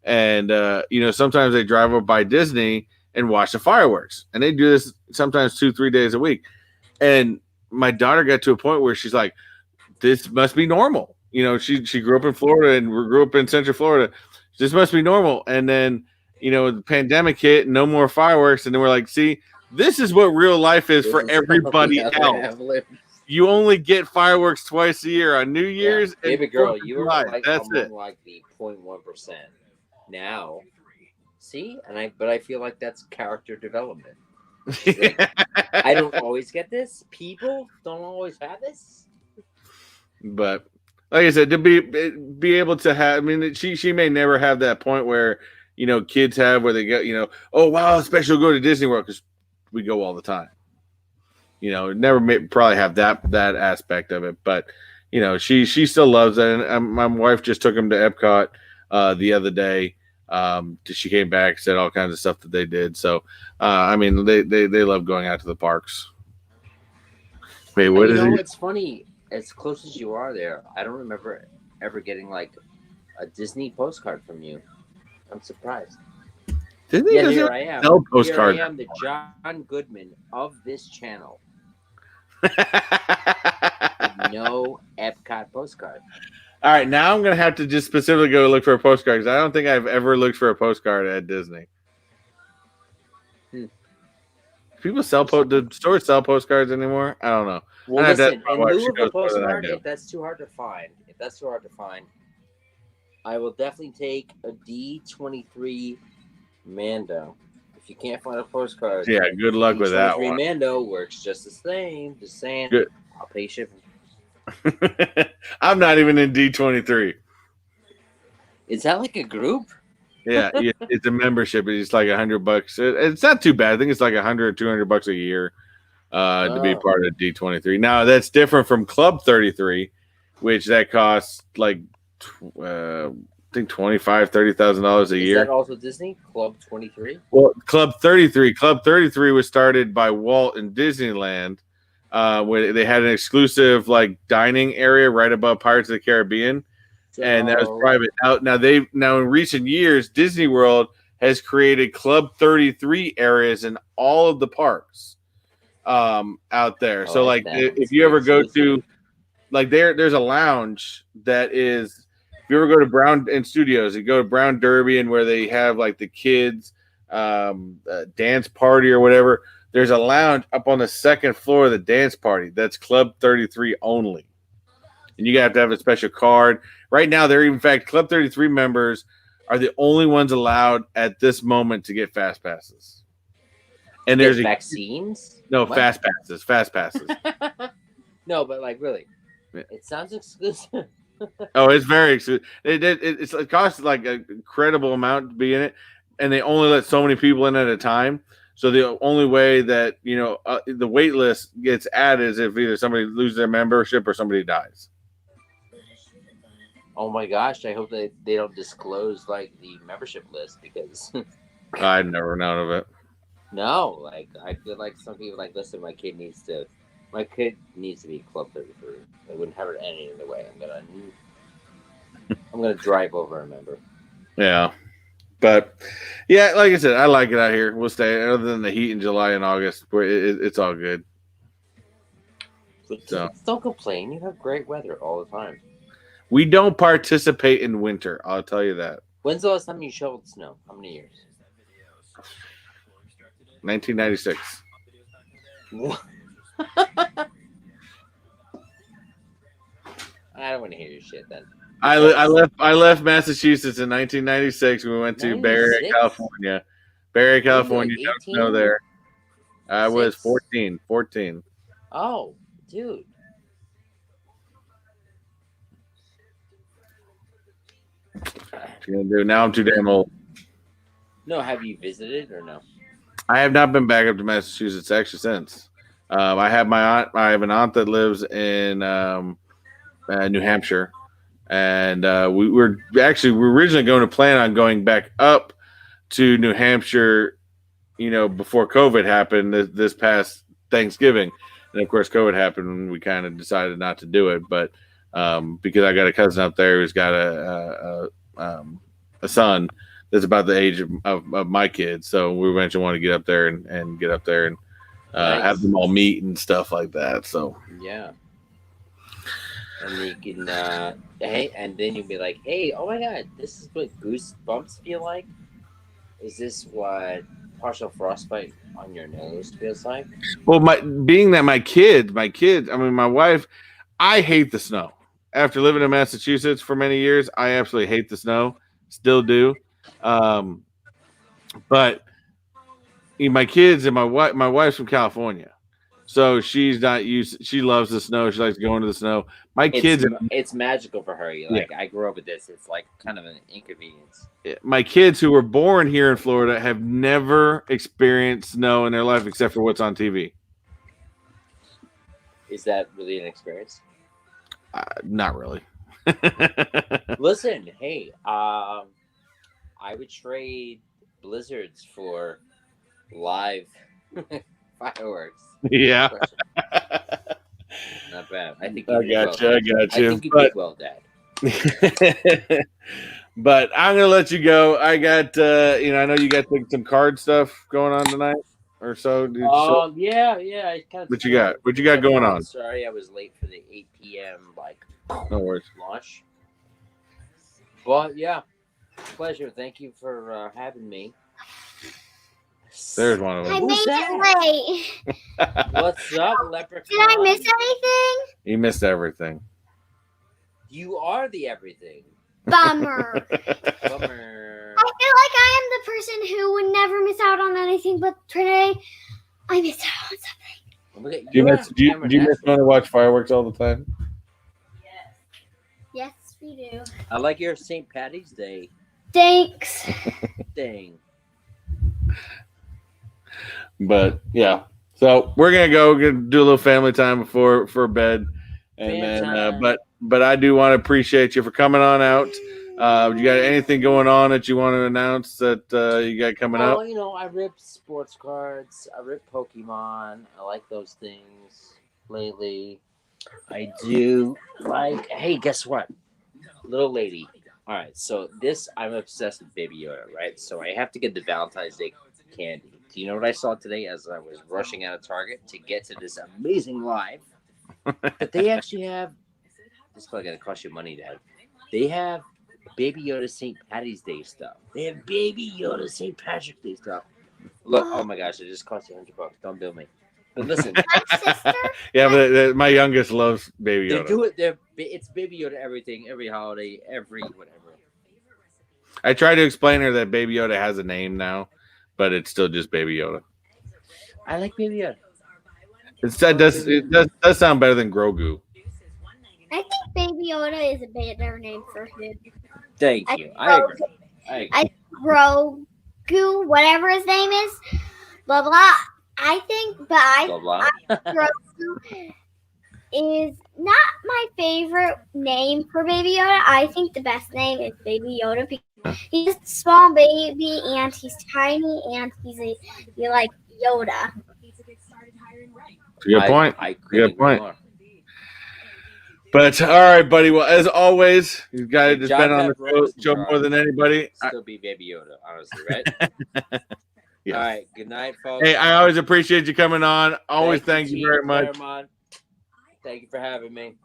and you know, sometimes they drive up by Disney and watch the fireworks, and they do this sometimes 2-3 days a week. And my daughter got to a point where she's like, "This must be normal." You know, she grew up in Florida and grew up in Central Florida. This must be normal. And then, you know, the pandemic hit, no more fireworks, and then we're like, "See, this is what real life is for everybody else. You only get fireworks twice a year on New Year's." Yeah. Baby girl, you were like that's among it. Like the 0.1%. Now, see, but I feel like that's character development. Like, I don't always get this. People don't always have this. But like I said, to be able to have, I mean, she may never have that point where, you know, kids have where they get, you know, oh wow, especially go to Disney World because we go all the time. You know, never probably have that aspect of it, but you know, she still loves it. And my wife just took him to Epcot the other day. She came back, said all kinds of stuff that they did. So, I mean, they love going out to the parks. Wait, what is it? It's funny. As close as you are there, I don't remember ever getting like a Disney postcard from you. I'm surprised. Disney here I am. No postcard. Here I am, the John Goodman of this channel. No Epcot postcard. All right, now I'm gonna have to just specifically go look for a postcard because I don't think I've ever looked for a postcard at Disney. People do stores sell postcards anymore? I don't know. Well, listen, in lieu of a postcard, if that's too hard to find, I will definitely take a D23 Mando. If you can't find a postcard, yeah, good luck with that one. D23 Mando works just the same. Just saying. Good. I'll pay shipping. I'm not even in D23. Is that like a group? Yeah, it's a membership. It's like $100. It's not too bad. I think it's like $100 or $200 a year to be part of D23. Now that's different from Club 33, which that costs like I think $25,000-$30,000 a year. Is that also Disney Club 23? Well, Club 33 was started by Walt and Disneyland, where they had an exclusive like dining area right above Pirates of the Caribbean. And that was private. Now in recent years, Disney World has created Club 33 areas in all of the parks out there. So like if you ever go to like there's a lounge that is, if you ever go to Brown and Studios, you go to Brown Derby and where they have like the kids dance party or whatever, there's a lounge up on the second floor of the dance party that's Club 33 only. And you have to have a special card. Right now, in fact, Club 33 members are the only ones allowed at this moment to get fast passes. And there's vaccines? No, what? Fast passes. No, but like really, it sounds exclusive. Oh, it's very exclusive. It costs like an incredible amount to be in it, and they only let so many people in at a time. So the only way that the wait list gets added is if either somebody loses their membership or somebody dies. Oh my gosh! I hope they don't disclose like the membership list because I'd never known of it. no, like I feel like some people like listen. My kid needs to be Club 33. I wouldn't have it any other way. I'm gonna drive over a member. Yeah. But yeah, like I said, I like it out here. We'll stay. Other than the heat in July and August, it's all good. But So don't complain. You have great weather all the time. we don't participate in winter. I'll tell you that. When's the last time you shoveled snow? How many years? 1996. I don't want to hear your shit then. I left Massachusetts in 1996. We went to Barrie, 96? California. Barrie, California. Like No 18? snow there. I was 6? 14. 14. Oh, dude. What you gonna do? Now I'm too damn old. No, have you visited or no? I have not been back up to Massachusetts actually since. I have my aunt. I have an aunt that lives in New Hampshire, and we're originally going to plan on going back up to New Hampshire, before COVID happened this past Thanksgiving, and of course COVID happened, and we kind of decided not to do it. But because I got a cousin up there who's got a son that's about the age of my kids, so we eventually want to get up there and get up there and Nice. have them all meet and stuff like that. So Yeah. And you can, hey, and then you'll be like, hey, oh my god, this is what goosebumps feel like? Is this what partial frostbite on your nose feels like? well, my kids, I mean, my wife, I hate the snow. After living in Massachusetts for many years, I absolutely hate the snow. Still do. But my kids and my wife's from California, so she's not used. She loves the snow. She likes going to the snow. My kids, it's magical for her. Like, I grew up with this. It's like kind of an inconvenience. my kids who were born here in Florida have never experienced snow in their life except for what's on TV. Is that really an experience? Not really. Listen, hey, I would trade blizzards for live fireworks. Yeah. Not bad. I think I got you. I think you did well, Dad. But I'm gonna let you go. I got I know you got some card stuff going on tonight or so. Yeah. I kind of. What you got? What you got going on? Sorry, I was late for the 8 p.m. No worries. launch. But yeah, pleasure. Thank you for having me. There's one of them. I made it late. What's up, Leprechaun? Did I miss anything? You missed everything. You are the everything. Bummer. Bummer. I feel like I am the person who would never miss out on anything, but today I missed out on something. Do you miss going to watch fireworks all the time? Yes, we do. I like your St. Patty's Day Thanks. thing. But yeah, so we're gonna do a little family time before for bed, and then but I do want to appreciate you for coming on out. You got anything going on that you want to announce that you got coming up? I rip sports cards. I rip Pokemon. I like those things lately. I do like. Hey, guess what, little lady? All right, so I'm obsessed with Baby Yoda, right? So I have to get the Valentine's Day candy. Do you know what I saw today as I was rushing out of Target to get to this amazing live? But they actually have. This is probably gonna cost you money, Dad. They have Baby Yoda St. Patty's Day stuff. They have Baby Yoda St. Patrick's Day stuff. Look, oh my gosh, it just cost you $100. Don't bill me. But listen, My sister? Yeah, but my youngest loves Baby Yoda. they do it. It's Baby Yoda everything, every holiday, every whatever. I try to explain her that Baby Yoda has a name now, but it's still just Baby Yoda. I like Baby Yoda. It does sound better than Grogu. I think Baby Yoda is a better name for him. Thank you. I agree. Grogu, whatever his name is, blah blah. I think, but Blah, blah. Grogu. is not my favorite name for Baby Yoda. I think the best name is Baby Yoda because he's a small baby and he's tiny and he's like Yoda. Good point. I Good couldn't point. agree more. But all right, buddy. Well, as always, you guys Good have job been on to the have Rose show and more than anybody. Still be Baby Yoda, honestly, right? Yes. All right. Good night, folks. Hey, I always appreciate you coming on. Always thank you Team very much. Clermont. Thank you for having me.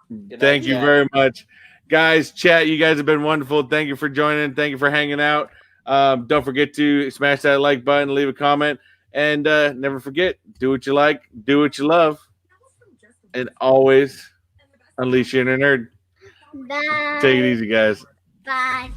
Good Thank night, you chat. very much. Guys, chat, you guys have been wonderful. Thank you for joining. Thank you for hanging out. Don't forget to smash that like button, leave a comment, and never forget, do what you like, do what you love, and always unleash your inner nerd. Bye. Take it easy, guys. Bye.